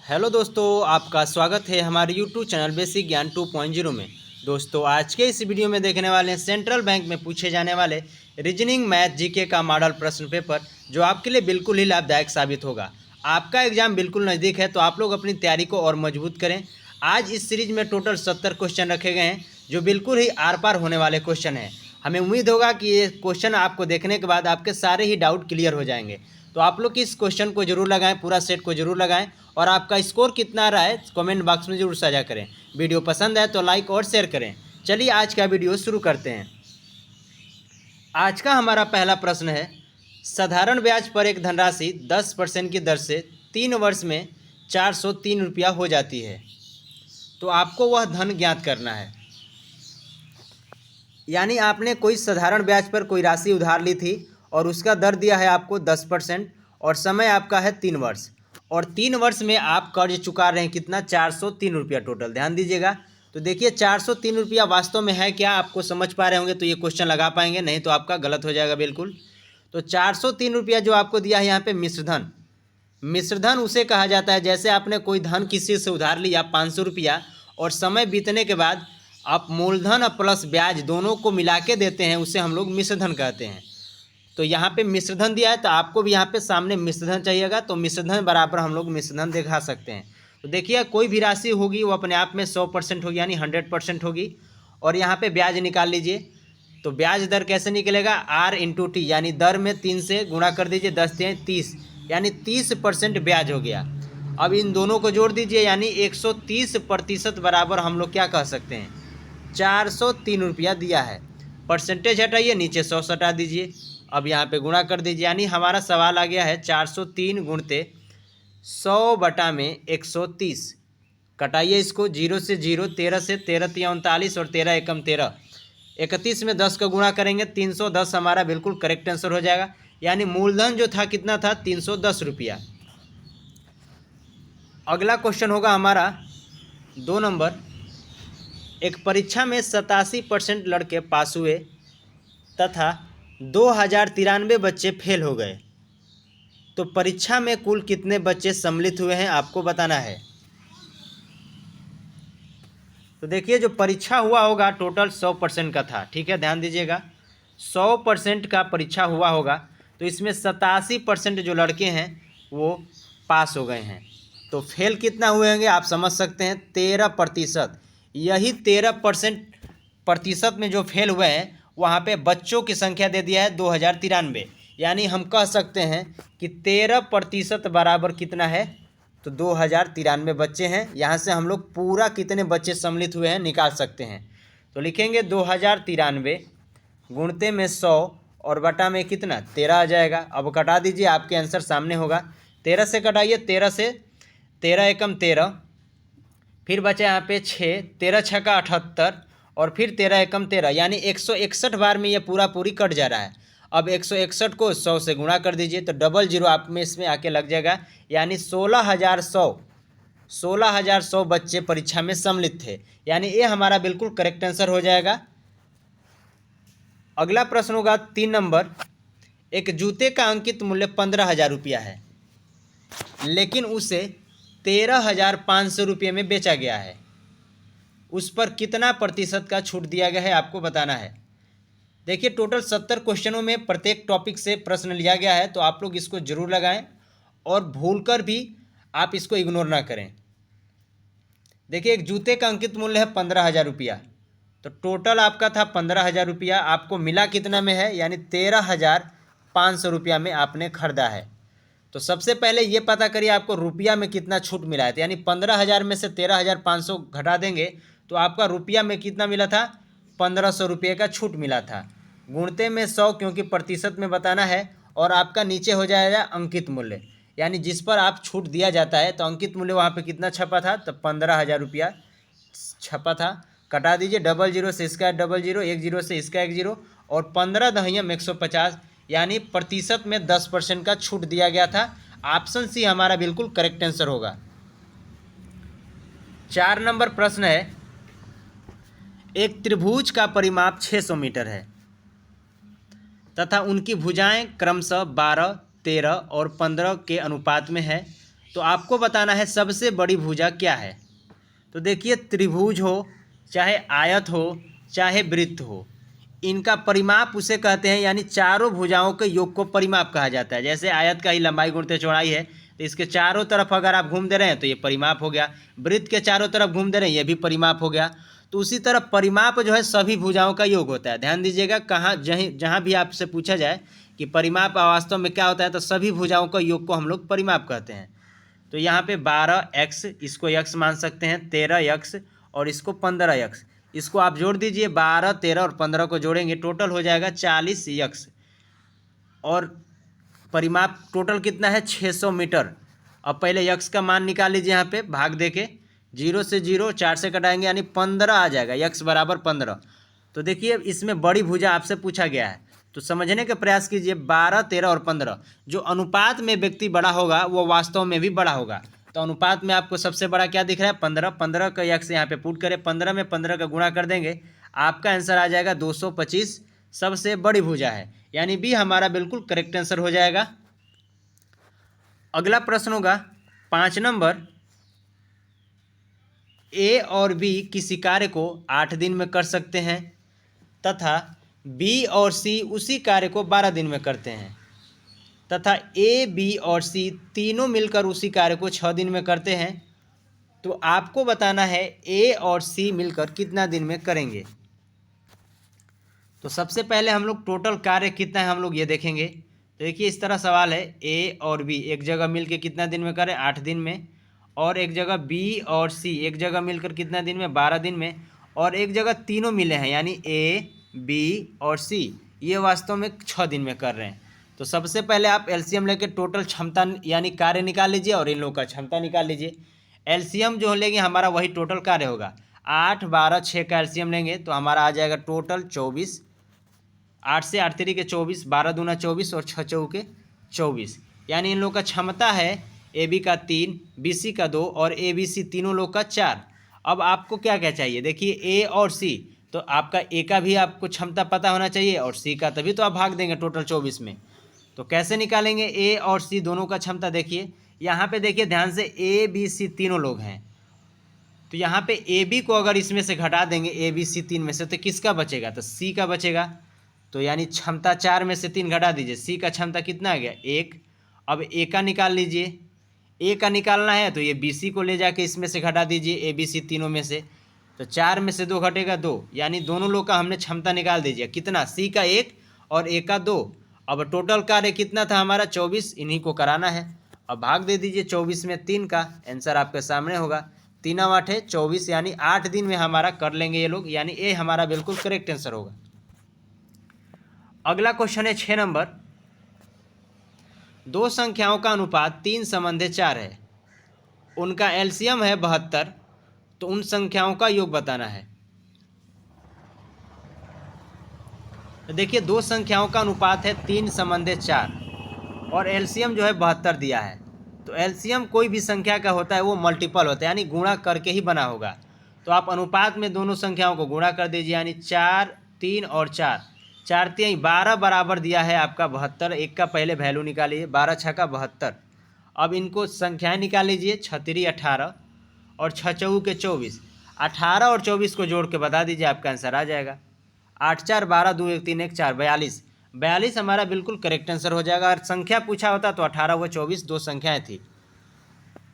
Hello दोस्तों, आपका स्वागत है हमारे यूट्यूब चैनल बेसिक ज्ञान 2.0 में। दोस्तों, आज के इस वीडियो में देखने वाले हैं सेंट्रल बैंक में पूछे जाने वाले रीजनिंग मैथ जीके का मॉडल प्रश्न पेपर, जो आपके लिए बिल्कुल ही लाभदायक साबित होगा। आपका एग्जाम बिल्कुल नज़दीक है, तो आप लोग अपनी तैयारी को और मजबूत करें। आज इस सीरीज में टोटल 70 क्वेश्चन रखे गए हैं, जो बिल्कुल ही आर पार होने वाले क्वेश्चन हैं। हमें उम्मीद होगा कि ये क्वेश्चन आपको देखने के बाद आपके सारे ही डाउट क्लियर हो जाएंगे। तो आप लोग इस क्वेश्चन को जरूर लगाएं, पूरा सेट को जरूर लगाएं, और आपका स्कोर कितना रहा है कमेंट बॉक्स में जरूर साझा करें। वीडियो पसंद है तो लाइक और शेयर करें। चलिए आज का वीडियो शुरू करते हैं। आज का हमारा पहला प्रश्न है, साधारण ब्याज पर एक धनराशि 10% की दर से 3 वर्ष में 403 रुपया हो जाती है, तो आपको वह धन ज्ञात करना है। यानी आपने कोई साधारण ब्याज पर कोई राशि उधार ली थी और उसका दर दिया है आपको 10% और समय आपका है 3 वर्ष, और 3 वर्ष में आप कर्ज चुका रहे हैं कितना, 403 रुपया टोटल। ध्यान दीजिएगा। तो देखिए 403 रुपया वास्तव में है क्या, आपको समझ पा रहे होंगे तो ये क्वेश्चन लगा पाएंगे, नहीं तो आपका गलत हो जाएगा बिल्कुल। तो 403 रुपया जो आपको दिया है यहाँ पे मिश्रधन। मिश्रधन उसे कहा जाता है, जैसे आपने कोई धन किसी से उधार लिया 500 रुपया, और समय बीतने के बाद आप मूलधन और प्लस ब्याज दोनों को मिला के देते हैं, उसे हम लोग मिश्रधन कहते हैं। तो यहाँ पे मिश्रधन दिया है, तो आपको भी यहाँ पे सामने मिश्रधन चाहिएगा, तो मिश्रधन बराबर हम लोग मिश्रधन दिखा सकते हैं। तो देखिए कोई भी राशि होगी वो अपने आप में 100% होगी, यानी 100% होगी। और यहाँ पे ब्याज निकाल लीजिए। तो ब्याज दर कैसे निकलेगा, R इंटू टी, यानी दर में 3 से गुणा कर दीजिए, 10 × 30, यानी 30% ब्याज हो गया। अब इन दोनों को जोड़ दीजिए, यानी 130% बराबर हम लोग क्या कह सकते हैं, 403 रुपया दिया है। परसेंटेज हटाइए, नीचे 100 हटा दीजिए। अब यहाँ पे गुणा कर दीजिए, यानी हमारा सवाल आ गया है 403 गुणते 100/130। कटाइए इसको, 0 से 0, 13 से 13 × 39 और 13 × 13, 31 में 10 का गुणा करेंगे 310 हमारा बिल्कुल करेक्ट आंसर हो जाएगा। यानी मूलधन जो था कितना था, 310 रुपया। अगला क्वेश्चन होगा हमारा 2 नंबर। एक परीक्षा में 87% लड़के पास हुए तथा 2093 बच्चे फेल हो गए, तो परीक्षा में कुल कितने बच्चे सम्मिलित हुए हैं आपको बताना है। तो देखिए जो परीक्षा हुआ होगा टोटल 100% का था, ठीक है, ध्यान दीजिएगा। 100% का परीक्षा हुआ होगा, तो इसमें 87% जो लड़के हैं वो पास हो गए हैं, तो फेल कितना हुए होंगे आप समझ सकते हैं, 13%। यही 13% में जो फेल हुए हैं वहाँ पे बच्चों की संख्या दे दिया है 2093, यानी हम कह सकते हैं कि 13% बराबर कितना है, तो 2093 बच्चे हैं। यहाँ से हम लोग पूरा कितने बच्चे सम्मिलित हुए हैं निकाल सकते हैं। तो लिखेंगे 2093 गुणते में 100 और बटा में कितना, 13 आ जाएगा। अब कटा दीजिए, आपके आंसर सामने होगा। 13 से कटाइए, 13 से 13 एकम 13, फिर बचा यहाँ पे 6, 13 × 6 = 78, और फिर 13 एकम 13, यानी 161 बार में ये पूरी कट जा रहा है। अब 161 को 100 से गुणा कर दीजिए, तो 00 आप में इसमें आके लग जाएगा, यानी 16,100 बच्चे परीक्षा में सम्मिलित थे, यानी ये हमारा बिल्कुल करेक्ट आंसर हो जाएगा। अगला प्रश्न होगा 3 नंबर। एक जूते का अंकित मूल्य 15,000 रुपया है, लेकिन उसे 13,500 रुपये में बेचा गया है, उस पर कितना प्रतिशत का छूट दिया गया है आपको बताना है। देखिए टोटल 70 क्वेश्चनों में प्रत्येक टॉपिक से प्रश्न लिया गया है, तो आप लोग इसको जरूर लगाएं और भूलकर भी आप इसको इग्नोर ना करें। देखिए एक जूते का अंकित मूल्य है 15,000 रुपया, तो टोटल आपका था 15,000 रुपया, आपको मिला कितना में है, यानी 13,500 रुपया में आपने खरीदा है। तो सबसे पहले ये पता करिए आपको रुपया में कितना छूट मिला है, तो यानी 15,000 में से 13,500 घटा देंगे तो आपका रुपया में कितना मिला था, 1,500 रुपये का छूट मिला था। गुणते में 100, क्योंकि प्रतिशत में बताना है, और आपका नीचे हो जाएगा अंकित मूल्य, यानी जिस पर आप छूट दिया जाता है। तो अंकित मूल्य वहाँ पे कितना छपा था, तो 15,000 रुपया छपा था। कटा दीजिए, 00 से इसका 00, 10 से इसका 10, और 15 दहियम 150, यानी प्रतिशत में 10% का छूट दिया गया था। ऑप्शन सी हमारा बिल्कुल करेक्ट आंसर होगा। 4 नंबर प्रश्न है, एक त्रिभुज का परिमाप 600 मीटर है तथा उनकी भुजाएं क्रमशः 12, 13 और 15 के अनुपात में है। तो आपको बताना है सबसे बड़ी भुजा क्या है। तो देखिए, त्रिभुज हो, चाहे आयत हो, चाहे वृत्त हो, इनका परिमाप उसे कहते हैं, यानी चारों भुजाओं के योग को परिमाप कहा जाता है। जैसे आयत का ही लंबाई गुणित चौड़ाई है, तो इसके चारों तरफ अगर आप घूम दे रहे हैं तो ये परिमाप हो गया। वृत्त के चारों तरफ घूम दे रहे हैं, ये भी परिमाप हो गया। तो उसी तरह परिमाप जो है सभी भुजाओं का योग होता है। ध्यान दीजिएगा, कहाँ जहाँ भी आपसे पूछा जाए कि परिमाप वास्तव में क्या होता है, तो सभी भुजाओं का योग को हम लोग परिमाप कहते हैं। तो यहाँ पे 12x, इसको x मान सकते हैं, 13x और इसको 15x। इसको आप जोड़ दीजिए, 12, 13 और 15 को जोड़ेंगे, टोटल हो जाएगा 40x। और परिमाप टोटल कितना है, 600 मीटर। अब पहले x का मान निकाल लीजिए, यहाँ पे भाग देके 0 से 0, 4 से कटाएंगे, यानी 15 आ जाएगा, x बराबर 15। तो देखिए, इसमें बड़ी भुजा आपसे पूछा गया है, तो समझने का प्रयास कीजिए। 12, 13 और 15, जो अनुपात में व्यक्ति बड़ा होगा वो वास्तव में भी बड़ा होगा। तो अनुपात में आपको सबसे बड़ा क्या दिख रहा है, 15। 15 का x यहाँ पे पुट करें, 15 में 15 का गुणा कर देंगे, आपका आंसर आ जाएगा 225, सबसे बड़ी भुजा है, यानी बी हमारा बिल्कुल करेक्ट आंसर हो जाएगा। अगला प्रश्न होगा 5 नंबर, ए और बी किसी कार्य को 8 दिन में कर सकते हैं तथा बी और सी उसी कार्य को 12 दिन में करते हैं, तथा ए, बी और सी तीनों मिलकर उसी कार्य को 6 दिन में करते हैं। तो आपको बताना है ए और सी मिलकर कितना दिन में करेंगे। तो सबसे पहले हम लोग टोटल कार्य कितना है हम लोग ये देखेंगे। तो देखिए, इस तरह सवाल है, ए और बी एक जगह मिलकर कितना दिन में करें, 8 दिन में। और एक जगह बी और सी एक जगह मिलकर कितना दिन में, 12 दिन में। और एक जगह तीनों मिले हैं, यानी ए, बी और सी, ये वास्तव में 6 दिन में कर रहे हैं। तो सबसे पहले आप एलसीएम लेकर टोटल क्षमता यानी कार्य निकाल लीजिए और इन लोगों का क्षमता निकाल लीजिए। एलसीएम जो लेंगे हमारा वही टोटल कार्य होगा। 8, 12, 6 का एलसीएम लेंगे तो हमारा आ जाएगा टोटल 24। 8 से 8 3 के 24, 12 दूना 24 और 6 चौके 24, यानी इन लोगों का क्षमता है ए बी का 3, बी सी का 2 और ए बी सी तीनों लोग का 4। अब आपको क्या क्या चाहिए, देखिए ए और सी, तो आपका ए का भी आपको क्षमता पता होना चाहिए और सी का, तभी तो आप भाग देंगे टोटल 24 में। तो कैसे निकालेंगे ए और सी दोनों का क्षमता, देखिए यहाँ पे देखिए ध्यान से, ए बी सी तीनों लोग हैं। तो यहाँ पे ए बी को अगर इसमें से घटा देंगे, ए बी सी 3 में से, तो किसका बचेगा, तो सी का बचेगा। तो यानी क्षमता 4 में से 3 घटा दीजिए, सी का क्षमता कितना आ गया, 1। अब ए का निकाल लीजिए, ए का निकालना है तो ये बी सी को ले जाके इसमें से घटा दीजिए, ए बी सी तीनों में से। तो 4 में से 2 घटेगा 2, यानी दोनों लोग का हमने क्षमता निकाल दीजिए, कितना, सी का 1 और ए का 2। अब टोटल कार्य कितना था हमारा, 24, इन्हीं को कराना है। अब भाग दे दीजिए 24 में 3 का, आंसर आपके सामने होगा, 3 8 है 24, यानी 8 दिन में हमारा कर लेंगे ये लोग, यानी ए हमारा बिल्कुल करेक्ट आंसर होगा। अगला क्वेश्चन है 6 नंबर, दो संख्याओं का अनुपात 3 संबंधे 4 है, उनका एलसीएम है 72, तो उन संख्याओं का योग बताना है। तो देखिए, दो संख्याओं का अनुपात है 3 संबंधे 4 और एलसीएम जो है 72 दिया है। तो एलसीएम कोई भी संख्या का होता है वो मल्टीपल होता है, यानी गुणा करके ही बना होगा। तो आप अनुपात में दोनों संख्याओं को गुणा कर दीजिए, यानी 4, 3 और 4, 4 3 12 बराबर दिया है आपका 72। एक का पहले वैल्यू निकालिए, 12 6 का 72। अब इनको संख्याएं निकाल लीजिए, 6 3 18 और 6 4 के 24। 18 और 24 को जोड़ के बता दीजिए, आपका आंसर आ जाएगा 8 4 12 2 1 3 1 4 42। 42 हमारा बिल्कुल करेक्ट आंसर हो जाएगा। और संख्या पूछा होता तो 18 व 24 दो संख्याएं थी।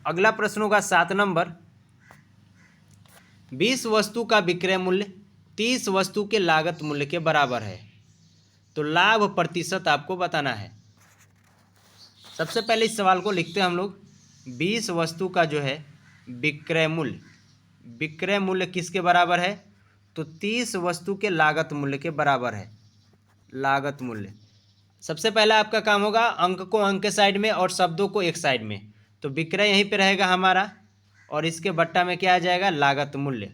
अगला प्रश्न होगा 7 नंबर, 20 वस्तु का विक्रय मूल्य 30 वस्तु के लागत मूल्य के बराबर है, तो लाभ प्रतिशत आपको बताना है। सबसे पहले इस सवाल को लिखते हैं हम लोग, 20 वस्तु का जो है विक्रय मूल्य, विक्रय मूल्य किसके बराबर है, तो 30 वस्तु के लागत मूल्य के बराबर है। लागत मूल्य, सबसे पहला आपका काम होगा अंक को अंक के साइड में और शब्दों को एक साइड में। तो विक्रय यहीं पे रहेगा हमारा और इसके बट्टा में क्या आ जाएगा, लागत मूल्य।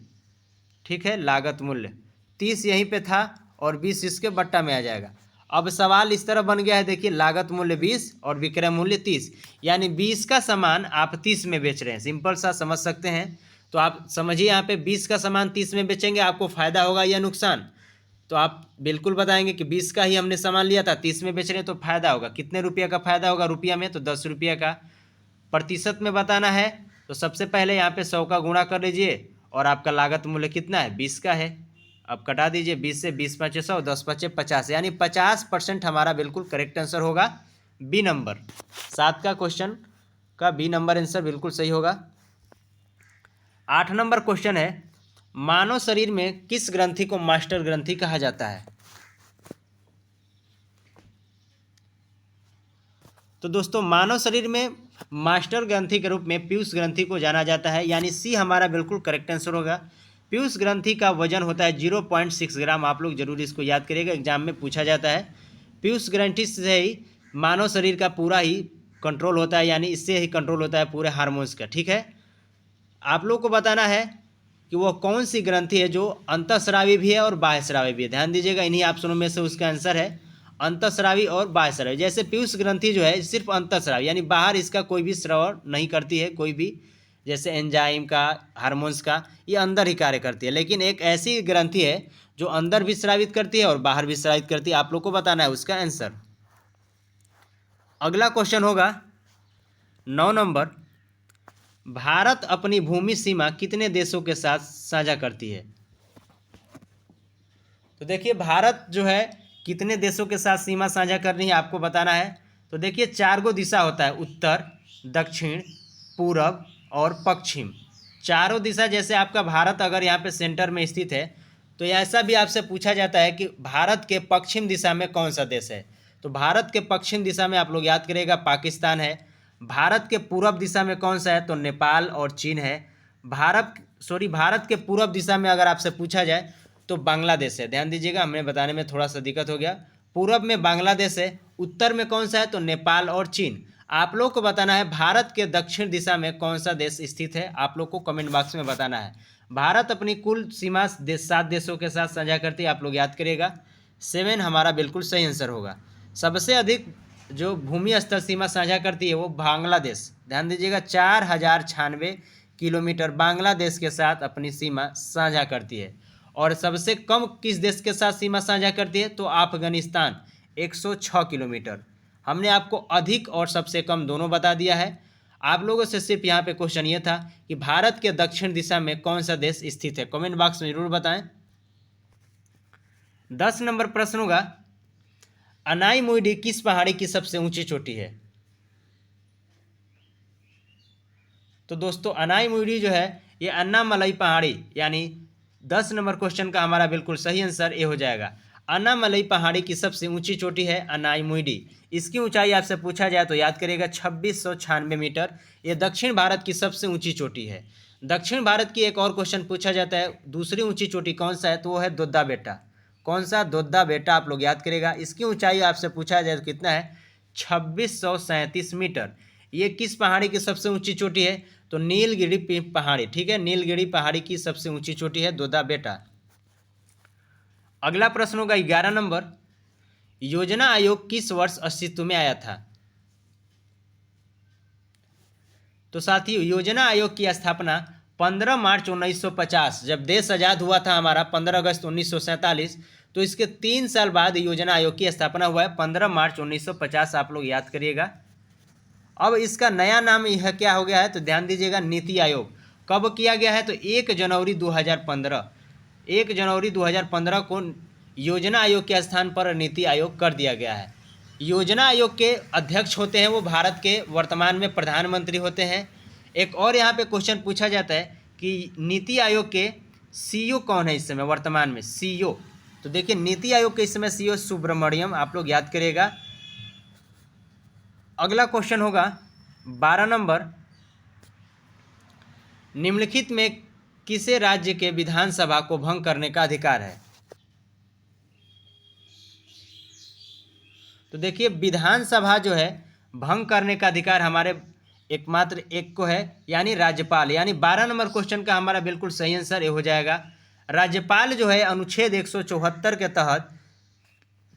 ठीक है, लागत मूल्य 30 यहीं पे था और 20 इसके बट्टा में आ जाएगा। अब सवाल इस तरह बन गया है, देखिए लागत मूल्य 20 और विक्रय मूल्य 30, यानी 20 का सामान आप 30 में बेच रहे हैं। सिंपल सा समझ सकते हैं। तो आप समझिए, यहाँ पे 20 का सामान 30 में बेचेंगे, आपको फ़ायदा होगा या नुकसान। तो आप बिल्कुल बताएंगे कि 20 का ही हमने सामान लिया था, 30 में बेच रहे हैं तो फ़ायदा होगा। कितने रुपये का फ़ायदा होगा रुपया में, तो 10 रुपये का। प्रतिशत में बताना है तो सबसे पहले यहाँ पे 100 का गुणा कर लीजिए और आपका लागत मूल्य कितना है 20 का है। अब कटा दीजिए 20 से, 20 5 100, 10 5 50, यानी 50% हमारा बिल्कुल करेक्ट आंसर होगा बी नंबर। 7 का क्वेश्चन का बी नंबर आंसर बिल्कुल सही होगा। 8 नंबर क्वेश्चन है, मानव शरीर में किस ग्रंथि को मास्टर ग्रंथि कहा जाता है? तो दोस्तों मानव शरीर में मास्टर ग्रंथि के रूप में पीयूष ग्रंथि को जाना जाता है, यानी सी हमारा बिल्कुल करेक्ट आंसर होगा। पीयूष ग्रंथि का वजन होता है 0.6 ग्राम। आप लोग जरूर इसको याद करिएगा, एग्जाम में पूछा जाता है। पीयूष ग्रंथि से ही मानव शरीर का पूरा ही कंट्रोल होता है, यानी इससे ही कंट्रोल होता है पूरे हार्मोन्स का। ठीक है, आप लोग को बताना है कि वो कौन सी ग्रंथि है जो अंतःस्रावी भी है और बाह्यस्रावी भी है। ध्यान दीजिएगा, इन्हीं ऑप्शनों में से उसका आंसर है अंतःस्रावी और बाह्यस्रावी। जैसे पीयूष ग्रंथि जो है सिर्फ अंतःस्रावी, यानी बाहर इसका कोई भी स्राव नहीं करती है, कोई भी जैसे एंजाइम का, हार्मोन्स का, ये अंदर ही कार्य करती है। लेकिन एक ऐसी ग्रंथि है जो अंदर भी स्रावित करती है और बाहर भी स्रावित करती है। आप लोग को बताना है उसका आंसर। अगला क्वेश्चन होगा 9 नंबर, भारत अपनी भूमि सीमा कितने देशों के साथ साझा करती है? तो देखिए भारत जो है कितने देशों के साथ सीमा साझा कर रही है आपको बताना है। तो देखिए 4 गो दिशा होता है, उत्तर, दक्षिण, पूरब और पश्चिम। चारों दिशा, जैसे आपका भारत अगर यहाँ पे सेंटर में स्थित है तो ऐसा भी आपसे पूछा जाता है कि भारत के पश्चिम दिशा में कौन सा देश है। तो भारत के पश्चिम दिशा में आप लोग याद करिएगा पाकिस्तान है। भारत के पूरब दिशा में कौन सा है तो नेपाल और चीन है। भारत के पूरब दिशा में अगर आपसे पूछा जाए तो बांग्लादेश है। ध्यान दीजिएगा, हमें बताने में थोड़ा सा दिक्कत हो गया। पूरब में बांग्लादेश है, उत्तर में कौन सा है तो नेपाल और चीन। आप लोग को बताना है भारत के दक्षिण दिशा में कौन सा देश स्थित है, आप लोग को कमेंट बॉक्स में बताना है। भारत अपनी कुल सीमा 7 देशों के साथ साझा करती है, आप लोग याद करिएगा। 7 हमारा बिल्कुल सही आंसर होगा। सबसे अधिक जो भूमि स्तर सीमा साझा करती है वो बांग्लादेश। ध्यान दीजिएगा 4096 किलोमीटर बांग्लादेश के साथ अपनी सीमा साझा करती है। और सबसे कम किस देश के साथ सीमा साझा करती है तो अफगानिस्तान 106 किलोमीटर। हमने आपको अधिक और सबसे कम दोनों बता दिया है। आप लोगों से सिर्फ यहाँ पे क्वेश्चन ये था कि भारत के दक्षिण दिशा में कौन सा देश स्थित है, कमेंट बॉक्स में जरूर बताएं। 10 नंबर प्रश्न होगा, अनाईमुईडी किस पहाड़ी की सबसे ऊंची चोटी है? तो दोस्तों अनाईमुईडी जो है ये अन्नामलई पहाड़ी, यानी 10 नंबर क्वेश्चन का हमारा बिल्कुल सही आंसर ए हो जाएगा। अन्नामलई पहाड़ी की सबसे ऊंची चोटी है अनाईमुईडी। इसकी ऊंचाई आपसे पूछा जाए तो याद करिएगा 2696 मीटर। ये दक्षिण भारत की सबसे ऊंची चोटी है। दक्षिण भारत की एक और क्वेश्चन पूछा जाता है, दूसरी ऊंची चोटी कौन सा है तो वो है दोद्दा बेटा। कौन सा? दोद्दा बेटा, आप लोग याद करिएगा। इसकी ऊंचाई आपसे पूछा जाए तो कितना है 2637 मीटर। ये किस पहाड़ी की सबसे ऊंची चोटी है तो नीलगिरी पहाड़ी। ठीक है, नीलगिरी पहाड़ी की सबसे ऊंची चोटी है दोद्दा बेटा। अगला प्रश्न होगा 11 नंबर, योजना आयोग किस वर्ष अस्तित्व में आया था? तो साथियों योजना आयोग की स्थापना 15 मार्च 1950, जब देश आज़ाद हुआ था हमारा 15 अगस्त 1947, तो इसके 3 साल बाद योजना आयोग की स्थापना हुआ है 15 मार्च 1950। आप लोग याद करिएगा। अब इसका नया नाम यह क्या हो गया है तो ध्यान दीजिएगा, नीति आयोग। कब किया गया है तो 1 जनवरी 2015। 1 जनवरी 2015 को योजना आयोग के स्थान पर नीति आयोग कर दिया गया है। योजना आयोग के अध्यक्ष होते हैं वो भारत के वर्तमान में प्रधानमंत्री होते हैं। एक और यहाँ पे क्वेश्चन पूछा जाता है कि नीति आयोग के सीईओ कौन है इस समय वर्तमान में, सीईओ। तो देखिए नीति आयोग के इस समय सीईओ सुब्रमण्यम, आप लोग याद करिएगा। अगला क्वेश्चन होगा 12 नंबर, निम्नलिखित में किसे राज्य के विधानसभा को भंग करने का अधिकार है? तो देखिए विधानसभा जो है भंग करने का अधिकार हमारे एकमात्र एक को है, यानी राज्यपाल। यानी 12 नंबर क्वेश्चन का हमारा बिल्कुल सही आंसर ये हो जाएगा। राज्यपाल जो है अनुच्छेद 174 के तहत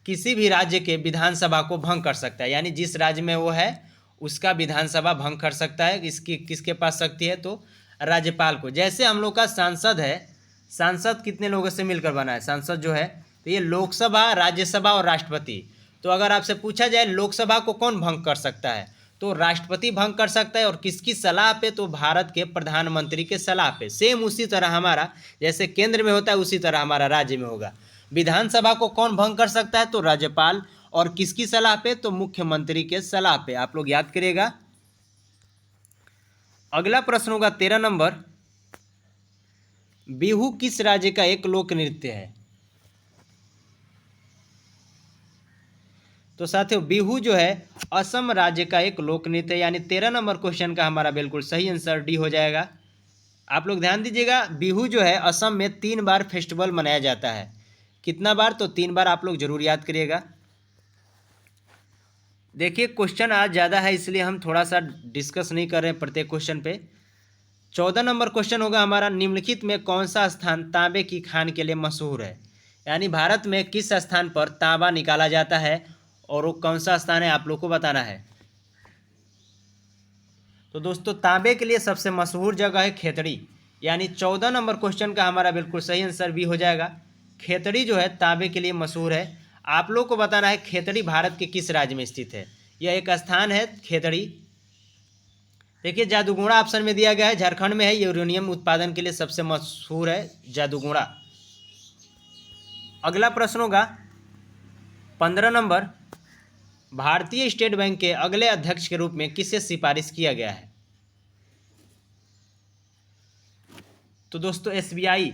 किसी भी राज्य के विधानसभा को भंग कर सकता है, यानी जिस राज्य में वो है उसका विधानसभा भंग कर सकता है। इसकी किसके पास शक्ति है तो राज्यपाल को। जैसे हम लोग का सांसद है, सांसद कितने लोगों से मिलकर बना है सांसद जो है, तो ये लोकसभा, राज्यसभा और राष्ट्रपति। तो अगर आपसे पूछा जाए लोकसभा को कौन भंग कर सकता है तो राष्ट्रपति भंग कर सकता है, और किसकी सलाह पे, तो भारत के प्रधानमंत्री के सलाह पे। सेम उसी तरह हमारा जैसे केंद्र में होता है उसी तरह हमारा राज्य में होगा। विधानसभा को कौन भंग कर सकता है, तो राज्यपाल, और किसकी सलाह पे, तो मुख्यमंत्री के सलाह पे। आप लोग याद करिएगा। अगला प्रश्न होगा 13 नंबर, बिहू किस राज्य का एक लोक नृत्य है। तो साथियों बिहू जो है असम राज्य का एक लोक नृत्य है, यानी 13 नंबर क्वेश्चन का हमारा बिल्कुल सही आंसर डी हो जाएगा। आप लोग ध्यान दीजिएगा, बिहू जो है असम में 3 बार फेस्टिवल मनाया जाता है। कितना बार, तो 3 बार। आप लोग जरूर याद करिएगा। देखिए क्वेश्चन आज ज़्यादा है इसलिए हम थोड़ा सा डिस्कस नहीं कर रहे हैं प्रत्येक क्वेश्चन पे। 14 नंबर क्वेश्चन होगा हमारा, निम्नलिखित में कौन सा स्थान तांबे की खान के लिए मशहूर है। यानी भारत में किस स्थान पर तांबा निकाला जाता है और वो कौन सा स्थान है, आप लोग को बताना है। तो दोस्तों तांबे के लिए सबसे मशहूर जगह है खेतड़ी, यानी 14 नंबर क्वेश्चन का हमारा बिल्कुल सही आंसर भी हो जाएगा। खेतड़ी जो है तांबे के लिए मशहूर है। आप लोग को बताना है खेतड़ी भारत के किस राज्य में स्थित है। यह एक स्थान है खेतड़ी। देखिए जादूगोड़ा ऑप्शन में दिया गया है, झारखंड में है। यूरेनियम उत्पादन के लिए सबसे मशहूर है जादूगोड़ा। अगला प्रश्न होगा 15 नंबर, भारतीय स्टेट बैंक के अगले अध्यक्ष के रूप में किसे सिफारिश किया गया है। तो दोस्तों SBI,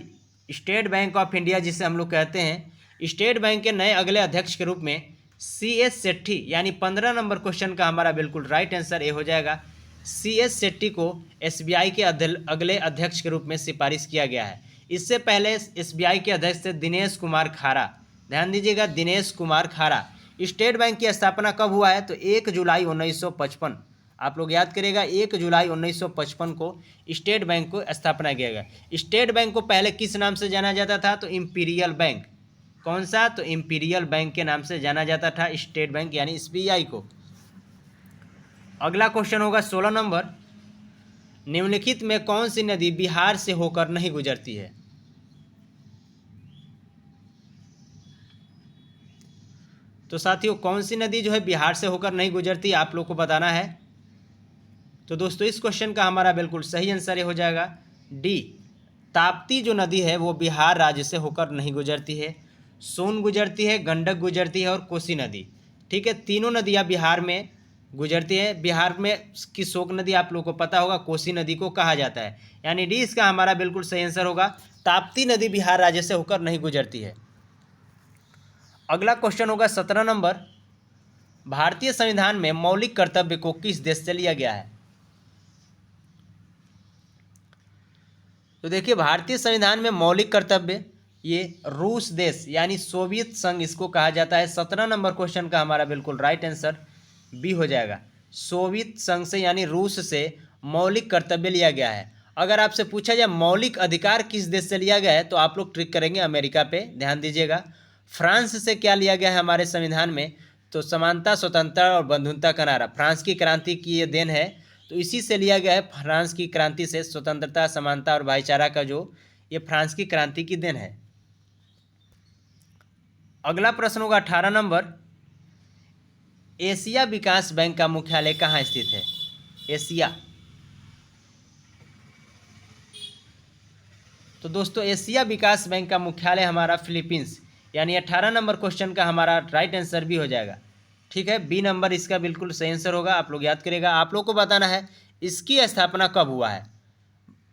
state bank of India जिसे हम लोग कहते हैं, स्टेट बैंक के नए अगले अध्यक्ष के रूप में CS सेट्टी, यानी 15 नंबर क्वेश्चन का हमारा बिल्कुल राइट आंसर ए हो जाएगा। CS सेट्टी को एसबीआई के अगले अध्यक्ष के रूप में सिफारिश किया गया है। इससे पहले एसबीआई के अध्यक्ष थे दिनेश कुमार खारा। ध्यान दीजिएगा, दिनेश कुमार खारा। स्टेट बैंक की स्थापना कब हुआ है, तो 1 जुलाई 1955। आप लोग याद करिएगा, 1 जुलाई 1955 को स्टेट बैंक को स्थापना किया गया। स्टेट बैंक को पहले किस नाम से जाना जाता था, तो इंपीरियल बैंक। कौन सा, तो इंपीरियल बैंक के नाम से जाना जाता था स्टेट बैंक यानी एसबीआई को। अगला क्वेश्चन होगा 16 नंबर, निम्नलिखित में कौन सी नदी बिहार से होकर नहीं गुजरती है। तो साथियों कौन सी नदी जो है बिहार से होकर नहीं गुजरती, आप लोग को बताना है। तो दोस्तों इस क्वेश्चन का हमारा बिल्कुल सही आंसर ये हो जाएगा डी, ताप्ती जो नदी है वो बिहार राज्य से होकर नहीं गुजरती है। सोन गुजरती है, गंडक गुजरती है और कोसी नदी। ठीक है, तीनों नदियाँ बिहार में गुजरती है। बिहार में की शोक नदी आप लोग को पता होगा, कोसी नदी को कहा जाता है। यानी डी इसका हमारा बिल्कुल सही आंसर होगा, ताप्ती नदी बिहार राज्य से होकर नहीं गुजरती है। अगला क्वेश्चन होगा 17 नंबर, भारतीय संविधान में मौलिक कर्तव्य को किस देश से लिया गया है। तो देखिए भारतीय संविधान में मौलिक कर्तव्य ये रूस देश यानी सोवियत संघ इसको कहा जाता है। 17 नंबर क्वेश्चन का हमारा बिल्कुल राइट आंसर बी हो जाएगा। सोवियत संघ से यानी रूस से मौलिक कर्तव्य लिया गया है। अगर आपसे पूछा जाए मौलिक अधिकार किस देश से लिया गया है, तो आप लोग ट्रिक करेंगे अमेरिका पे। ध्यान दीजिएगा, फ्रांस से क्या लिया गया है हमारे संविधान में, तो समानता, स्वतंत्रता और बंधुता का नारा। फ्रांस की क्रांति की ये देन है, तो इसी से लिया गया है। फ्रांस की क्रांति से स्वतंत्रता, समानता और भाईचारा का जो ये फ्रांस की क्रांति की देन है। अगला प्रश्न होगा 18 नंबर, एशिया विकास बैंक का मुख्यालय कहाँ स्थित है। एशिया, तो दोस्तों एशिया विकास बैंक का मुख्यालय हमारा फिलीपींस, यानी 18 नंबर क्वेश्चन का हमारा राइट आंसर भी हो जाएगा। ठीक है, बी नंबर इसका बिल्कुल सही आंसर होगा। आप लोग याद करिएगा। आप लोग को बताना है इसकी स्थापना कब हुआ है।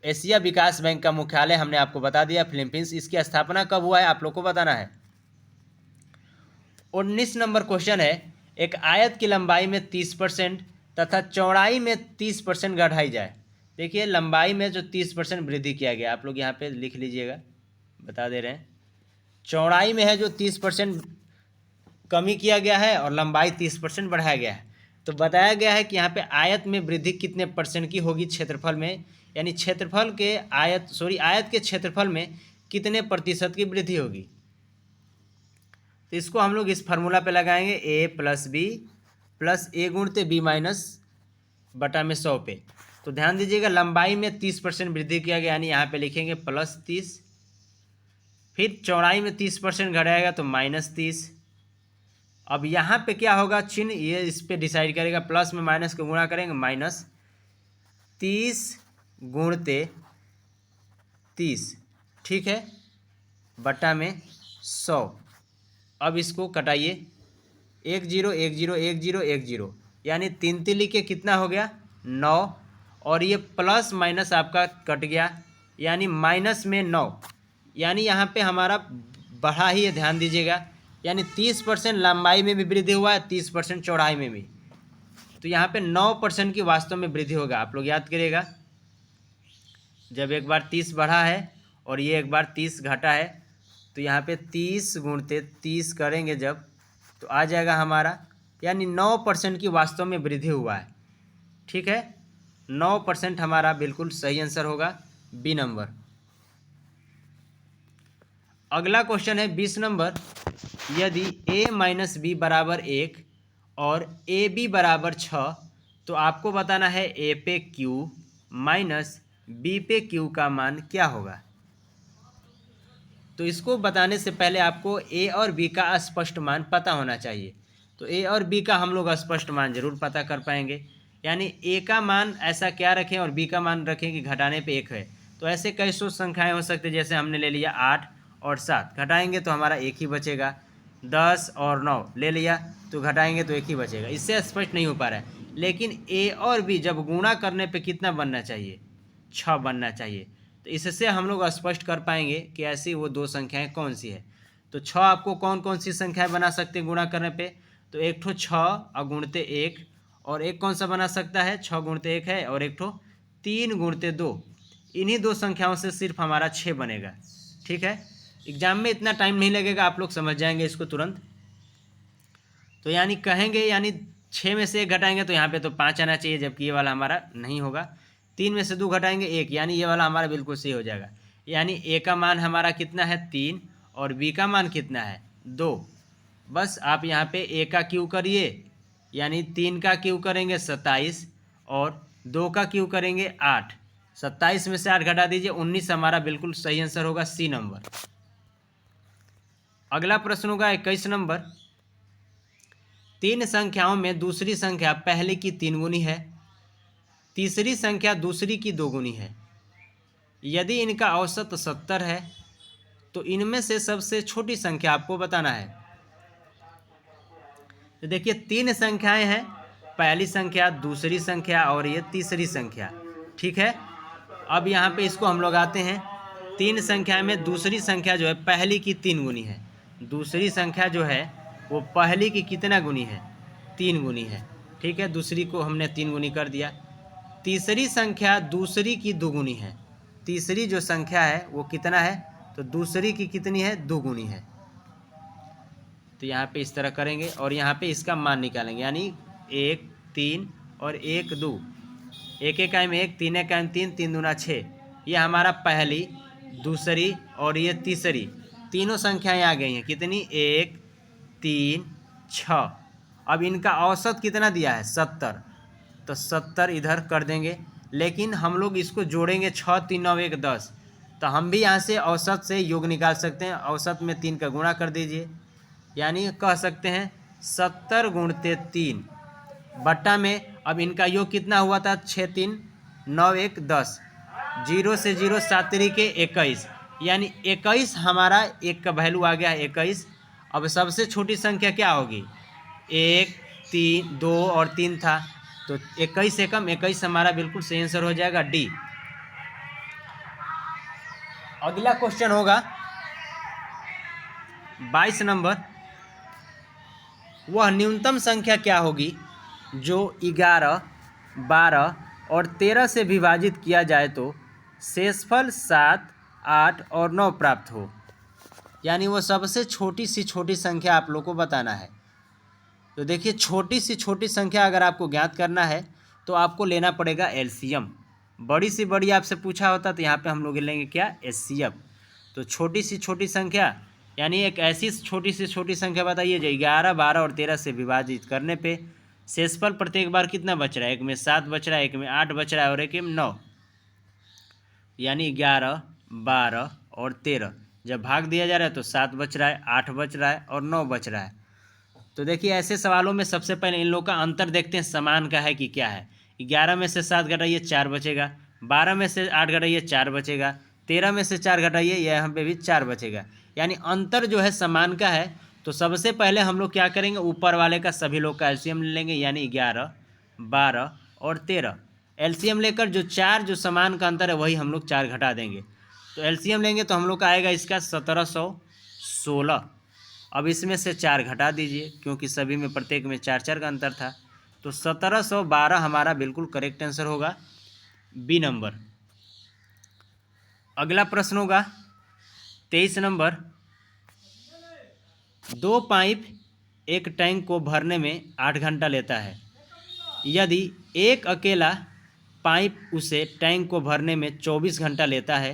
एशिया विकास बैंक का मुख्यालय हमने आपको बता दिया फिलीपींस, इसकी स्थापना कब हुआ है आप लोग को बताना है। 19 नंबर क्वेश्चन है, एक आयत की लंबाई में 30% तथा चौड़ाई में 30% बढ़ाई जाए। देखिए लंबाई में जो 30% वृद्धि किया गया, आप लोग यहाँ पे लिख लीजिएगा, बता दे रहे हैं। चौड़ाई में है जो 30% कमी किया गया है और लंबाई 30% बढ़ाया गया है। तो बताया गया है कि यहाँ पे आयत में वृद्धि कितने परसेंट की होगी क्षेत्रफल में, यानी क्षेत्रफल के आयत के क्षेत्रफल में कितने प्रतिशत की वृद्धि होगी। तो इसको हम लोग इस फार्मूला पे लगाएंगे, a + b + a गुणते b - बटा में 100 पे। तो ध्यान दीजिएगा लंबाई में 30% वृद्धि किया गया, यानी यहाँ पे लिखेंगे +30, फिर चौड़ाई में 30% घटाएगा तो -30, अब यहाँ पे क्या होगा, चिन्ह ये इस पे डिसाइड करेगा। प्लस में माइनस को गुणा करेंगे, माइनस 30 गुणते 30, ठीक है, बटा में 100। अब इसको कटाइए, 1 0 1 0 1 0 1 0, यानी 3 तिली के कितना हो गया 9, और ये प्लस माइनस आपका कट गया, यानी माइनस में 9, यानी यहाँ पे हमारा बढ़ा ही है, ध्यान दीजिएगा, यानी 30% लंबाई में भी वृद्धि हुआ है, 30% चौड़ाई में भी। तो यहाँ पे 9% की वास्तव में वृद्धि होगा। आप लोग याद करिएगा, जब एक बार 30 बढ़ा है और ये एक बार 30 घटा है, तो यहाँ पे 30 गुणते 30 करेंगे जब, तो आ जाएगा हमारा, यानी 9% की वास्तव में वृद्धि हुआ है, ठीक है। 9% हमारा बिल्कुल सही आंसर होगा, बी नंबर। अगला क्वेश्चन है 20 नंबर। यदि a माइनस बी बराबर 1 और ए बी बराबर 6, तो आपको बताना है a पे q माइनस b पे q का मान क्या होगा। तो इसको बताने से पहले आपको a और b का स्पष्ट मान पता होना चाहिए। तो a और b का हम लोग स्पष्ट मान जरूर पता कर पाएंगे, यानी a का मान ऐसा क्या रखें और b का मान रखें कि घटाने पे 1 है। तो ऐसे कई सौ संख्याएं हो सकती है, जैसे हमने ले लिया 8 और 7, घटाएंगे तो हमारा 1 ही बचेगा। 10 और 9 ले लिया तो घटाएंगे तो 1 ही बचेगा। इससे स्पष्ट नहीं हो पा रहा है। लेकिन a और b जब गुणा करने पे कितना बनना चाहिए, 6 बनना चाहिए। तो इससे हम लोग स्पष्ट कर पाएंगे कि ऐसी वो दो संख्याएं कौन सी है। तो 6 आपको कौन कौन सी संख्याएं बना सकते हैं गुणा करने पे, तो एक ठो 6 और गुणते 1, और एक कौन सा बना सकता है 6 गुणते 1 है, और एक ठो 3 गुणते 2। इन्हीं दो संख्याओं से सिर्फ हमारा 6 बनेगा, ठीक है। एग्जाम में इतना टाइम नहीं लगेगा, आप लोग समझ जाएंगे इसको तुरंत। तो यानी कहेंगे, यानी 6 में से 1 घटाएंगे तो यहाँ पे तो 5 आना चाहिए, जबकि ये वाला हमारा नहीं होगा। 3 में से 2 घटाएंगे 1, यानी ये वाला हमारा बिल्कुल सही हो जाएगा। यानी a का मान हमारा कितना है 3 और b का मान कितना है 2। बस आप यहाँ पे a का क्यू करिए, यानी 3 का क्यू करेंगे 27 और 2 का क्यू करेंगे 8। 27 में से 8 घटा दीजिए 19, हमारा बिल्कुल सही आंसर होगा सी नंबर। अगला प्रश्न होगा 21 नंबर। 3 संख्याओं में दूसरी संख्या पहले की 3 गुनी है, तीसरी संख्या दूसरी की 2 गुनी है। यदि इनका औसत 70 है, तो इनमें से सबसे छोटी संख्या आपको बताना है। तो देखिए 3 संख्याएं हैं, पहली संख्या, दूसरी संख्या और ये तीसरी संख्या, ठीक है। अब यहाँ पे इसको हम लोग आते हैं। 3 संख्या में दूसरी संख्या जो है पहली की 3 गुनी है, दूसरी संख्या जो है वो पहली की कितना गुनी है 3 गुनी है, ठीक है। दूसरी को हमने 3 गुनी कर दिया। तीसरी संख्या दूसरी की 2 गुनी है, तीसरी जो संख्या है वो कितना है, तो दूसरी की कितनी है 2 गुनी है। तो यहाँ पे इस तरह करेंगे और यहाँ पे इसका मान निकालेंगे, यानी 1 3 और 1 2, 1 1 में 1, 3 1 3, 3 दूना 6। ये हमारा पहली, दूसरी और ये तीसरी, तीनों संख्याएं आ गई हैं कितनी 1 3 6। अब इनका औसत कितना दिया है 70, तो 70 इधर कर देंगे। लेकिन हम लोग इसको जोड़ेंगे 6 3 9 1 10, तो हम भी यहाँ से औसत से योग निकाल सकते हैं। औसत में 3 का गुणा कर दीजिए, यानी कह सकते हैं 70 गुणते 3 बट्टा में, अब इनका योग कितना हुआ था 6 3 9 1 10, 0 से 0 7 के 21, यानी 21 हमारा एक का वैल्यू आ गया है 21। अब सबसे छोटी संख्या क्या होगी 1 3 2 और 3 था, तो 21 से कम 21 हमारा बिल्कुल सही आंसर हो जाएगा डी। अगला क्वेश्चन होगा 22 नंबर। वह न्यूनतम संख्या क्या होगी जो 11 12 और 13 से विभाजित किया जाए तो शेषफल 7 8 और 9 प्राप्त हो। यानी वो सबसे छोटी सी छोटी संख्या आप लोग को बताना है। तो देखिए छोटी सी छोटी संख्या अगर आपको ज्ञात करना है तो आपको लेना पड़ेगा एलसीएम। बड़ी से बड़ी आपसे पूछा होता तो यहाँ पे हम लोग लेंगे क्या एचसीएफ। तो छोटी सी छोटी संख्या यानी एक ऐसी छोटी से छोटी संख्या बताइए जो 11 12 और 13 से विभाजित करने पे शेषफल प्रत्येक बार कितना बच रहा है, एक में 7 बच रहा है, एक में 8 बच रहा है और एक में 9, यानी 11 12 और 13 जब भाग दिया जा रहा है तो 7 बच रहा है, 8 बच रहा है और 9 बच रहा है। तो देखिए ऐसे सवालों में सबसे पहले इन लोग का अंतर देखते हैं, समान का है कि क्या है। 11 में से 7 घटाइए 4 बचेगा, 12 में से 8 घटाइए 4 बचेगा, 13 में से 4 घटाइए यहाँ पे भी 4 बचेगा, यानी अंतर जो है समान का है। तो सबसे पहले हम लोग क्या करेंगे, ऊपर वाले का सभी लोग का एलसीएम ले लेंगे, यानी 11, 12 और 13। एलसीएम लेकर जो 4 जो समान का अंतर है वही हम लोग 4 घटा देंगे। तो एलसीएम लेंगे तो हम लोग का आएगा इसका 1716। अब इसमें से 4 घटा दीजिए क्योंकि सभी में प्रत्येक में 4 का अंतर था। तो 1712 हमारा बिल्कुल करेक्ट आंसर होगा, बी नंबर। अगला प्रश्न होगा 23 नंबर। 2 पाइप एक टैंक को भरने में 8 घंटा लेता है। यदि एक अकेला पाइप उसे टैंक को भरने में 24 घंटा लेता है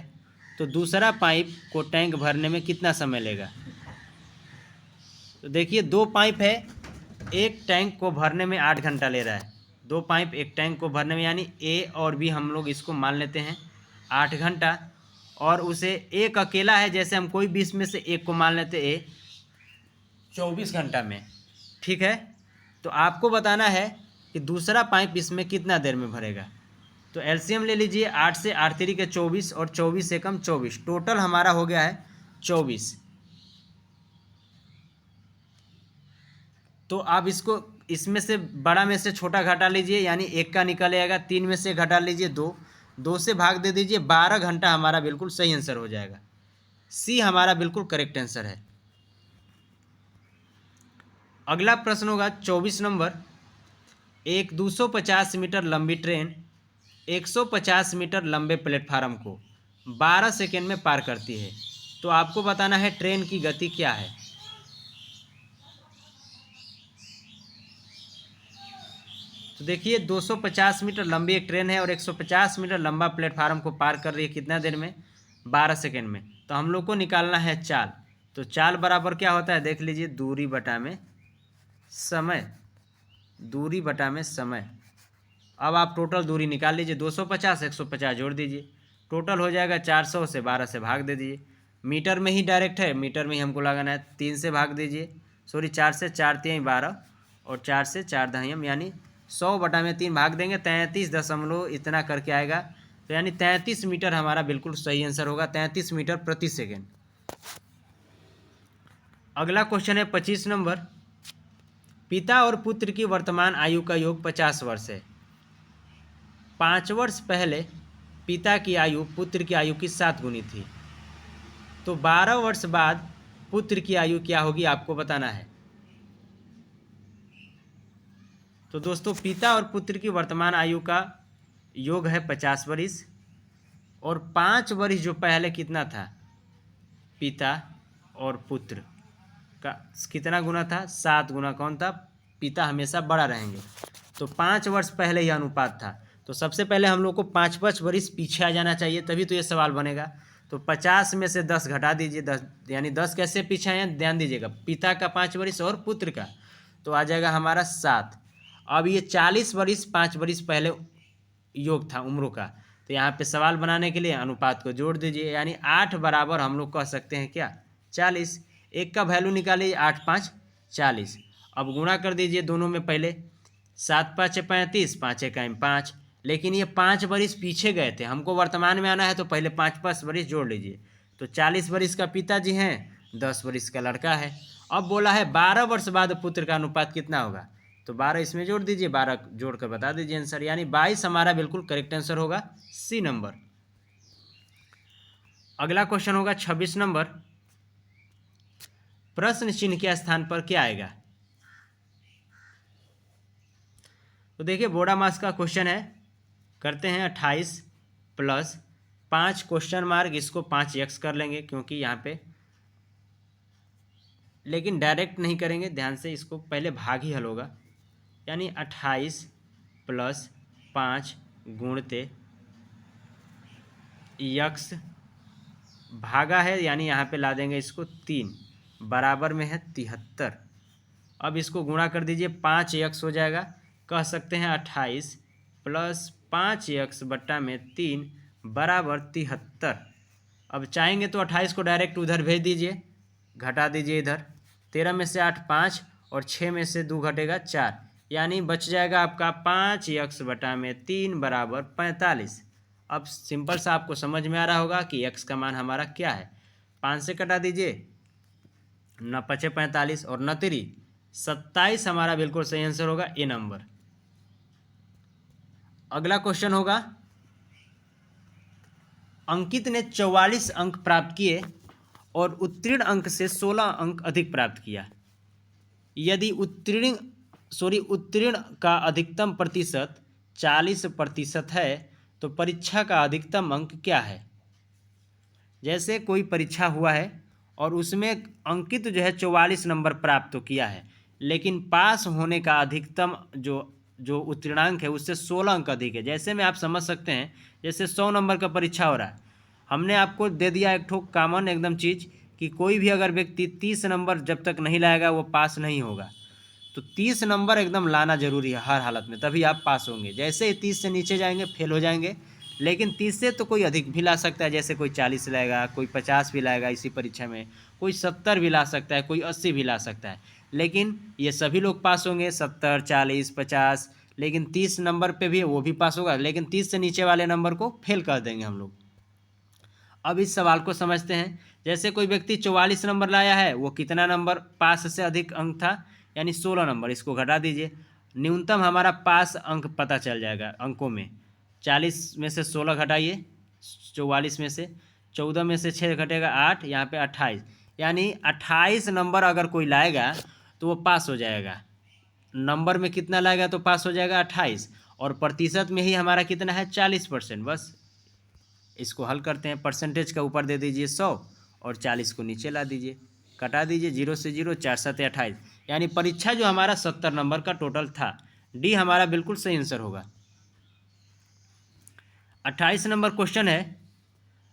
तो दूसरा पाइप को टैंक भरने में कितना समय लेगा। तो देखिए 2 पाइप है, एक टैंक को भरने में 8 घंटा ले रहा है। 2 पाइप एक टैंक को भरने में, यानी ए और बी हम लोग इसको मान लेते हैं 8 घंटा, और उसे एक अकेला है, जैसे हम कोई 20 में से एक को मान लेते ए 24 घंटा में, ठीक है। तो आपको बताना है कि दूसरा पाइप इसमें कितना देर में भरेगा। तो एलसीएम ले लीजिए, 8 से 8 3 के 24 और 24 से कम 24, टोटल हमारा हो गया है 24। तो आप इसको इसमें से बड़ा में से छोटा घटा लीजिए, यानी 1 का निकल आएगा, 3 में से घटा लीजिए 2, 2 से भाग दे दीजिए, 12 घंटा हमारा बिल्कुल सही आंसर हो जाएगा। सी हमारा बिल्कुल करेक्ट आंसर है। अगला प्रश्न होगा 24 नंबर। एक 250 मीटर लंबी ट्रेन 150 मीटर लंबे प्लेटफार्म को 12 सेकेंड में पार करती है। तो आपको बताना है ट्रेन की गति क्या है। तो देखिए 250 मीटर लंबी एक ट्रेन है और 150 मीटर लंबा प्लेटफार्म को पार कर रही है कितना देर में, 12 सेकेंड में। तो हम लोग को निकालना है चाल। तो चाल बराबर क्या होता है, देख लीजिए, दूरी बटा में समय, दूरी बटा में समय। अब आप टोटल दूरी निकाल लीजिए, 250 150 जोड़ दीजिए, टोटल हो जाएगा 400 से 12 से भाग दे दीजिए। मीटर में ही डायरेक्ट है, मीटर में ही हमको लगाना है, 3 से भाग दीजिए, सॉरी 4 से 4 3 12 और 4 से 4 दहियम, यानी 100 बटा में 3 भाग देंगे, 33 दशमलव इतना करके आएगा। तो यानी 33 मीटर हमारा बिल्कुल सही आंसर होगा, 33 मीटर प्रति सेकेंड। अगला क्वेश्चन है 25 नंबर। पिता और पुत्र की वर्तमान आयु का योग 50 वर्ष है। 5 वर्ष पहले पिता की आयु पुत्र की आयु की 7 गुनी थी। तो 12 वर्ष बाद पुत्र की आयु क्या होगी, आपको बताना है। तो दोस्तों पिता और पुत्र की वर्तमान आयु का योग है 50 वर्ष, और 5 वर्ष जो पहले कितना था, पिता और पुत्र का कितना गुना था, 7 गुना। कौन था, पिता हमेशा बड़ा रहेंगे। तो 5 वर्ष पहले यह अनुपात था। तो सबसे पहले हम लोग को 5 वर्ष पीछे आ जाना चाहिए, तभी तो ये सवाल बनेगा। तो 50 में से 10 घटा दीजिए, 10 यानी 10 कैसे पीछे आए, ध्यान दीजिएगा, पिता का 5 वर्ष और पुत्र का, तो आ जाएगा हमारा 7। अब ये 40 वर्ष 5 वर्ष पहले योग था उम्रों का, तो यहाँ पे सवाल बनाने के लिए अनुपात को जोड़ दीजिए, यानी 8 बराबर हम लोग कह सकते हैं क्या, 40। एक का वैल्यू निकालिए, 8 5 40। अब गुणा कर दीजिए दोनों में, पहले 7 5 35, 5 1 5। लेकिन ये 5 वर्ष पीछे गए थे, हमको वर्तमान में आना है, तो पहले 5 वर्ष जोड़ लीजिए। तो 40 वर्ष का पिताजी हैं, 10 वर्ष का लड़का है। अब बोला है 12 वर्ष बाद पुत्र का अनुपात कितना होगा, तो 12 इसमें जोड़ दीजिए, 12 जोड़ कर बता दीजिए आंसर, यानी 22 हमारा बिल्कुल करेक्ट आंसर होगा, सी नंबर। अगला क्वेश्चन होगा 26 नंबर। प्रश्न चिन्ह के स्थान पर क्या आएगा। तो देखिए बोर्ड मास का क्वेश्चन है, करते हैं 28 प्लस 5 क्वेश्चन मार्क, इसको 5x कर लेंगे क्योंकि यहाँ पे, लेकिन डायरेक्ट नहीं करेंगे, ध्यान से, इसको पहले भाग ही हल होगा, यानी 28 प्लस 5 गुणते यक्स भागा है, यानी यहाँ पे ला देंगे इसको 3, बराबर में है 73। अब इसको गुणा कर दीजिए, 5x हो जाएगा, कह सकते हैं 28 प्लस 5x बट्टा में 3 बराबर 73। अब चाहेंगे तो 28 को डायरेक्ट उधर भेज दीजिए, घटा दीजिए इधर, 13 में से 8 5 और 6 में से 2 घटेगा 4, यानी बच जाएगा आपका 5x/3 बराबर 45। अब सिंपल सा आपको समझ में आ रहा होगा कि x का मान हमारा क्या है। 5 से कटा दीजिए, 9 पचे 45 और 9 तिरी 27 हमारा बिल्कुल सही आंसर होगा, ए नंबर। अगला क्वेश्चन होगा, अंकित ने 44 अंक प्राप्त किए और उत्तीर्ण अंक से 16 अंक अधिक प्राप्त किया। यदि उत्तीर्ण का अधिकतम प्रतिशत 40% है तो परीक्षा का अधिकतम अंक क्या है। जैसे कोई परीक्षा हुआ है और उसमें अंकित जो है 44 नंबर प्राप्त तो किया है, लेकिन पास होने का अधिकतम जो उत्तीर्णांक है उससे 16 अंक अधिक है। जैसे में आप समझ सकते हैं, जैसे 100 नंबर का परीक्षा हो रहा है, हमने आपको दे दिया एक ठोक कॉमन एकदम चीज़ कि कोई भी अगर व्यक्ति 30 नंबर जब तक नहीं लाएगा वो पास नहीं होगा। तो 30 नंबर एकदम लाना जरूरी है हर हालत में, तभी आप पास होंगे। जैसे ही 30 से नीचे जाएंगे फेल हो जाएंगे। लेकिन 30 से तो कोई अधिक भी ला सकता है, जैसे कोई 40 लाएगा, कोई 50 भी लाएगा इसी परीक्षा में, कोई 70 भी ला सकता है, कोई 80 भी ला सकता है। लेकिन ये सभी लोग पास होंगे 70, 40, 50। लेकिन 30 नंबर पे भी वो भी पास होगा, लेकिन 30 से नीचे वाले नंबर को फेल कर देंगे हम लोग। अब इस सवाल को समझते हैं। जैसे कोई व्यक्ति 44 नंबर लाया है, वो कितना नंबर पास से अधिक अंक था, यानी 16 नंबर। इसको घटा दीजिए, न्यूनतम हमारा पास अंक पता चल जाएगा अंकों में। 40 में से 16 घटाइए, 44 में से 14 में से 6 घटेगा 8, यहाँ पे 28, यानी 28 नंबर अगर कोई लाएगा तो वो पास हो जाएगा। नंबर में कितना लाएगा तो पास हो जाएगा 28, और प्रतिशत में ही हमारा कितना है 40%। बस इसको हल करते हैं। परसेंटेज का ऊपर दे दीजिए 100 और 40 को नीचे ला दीजिए, कटा दीजिए 0 से 0, 4 7 28, यानी परीक्षा जो हमारा 70 नंबर का टोटल था। डी हमारा बिल्कुल सही आंसर होगा। 28 नंबर क्वेश्चन है,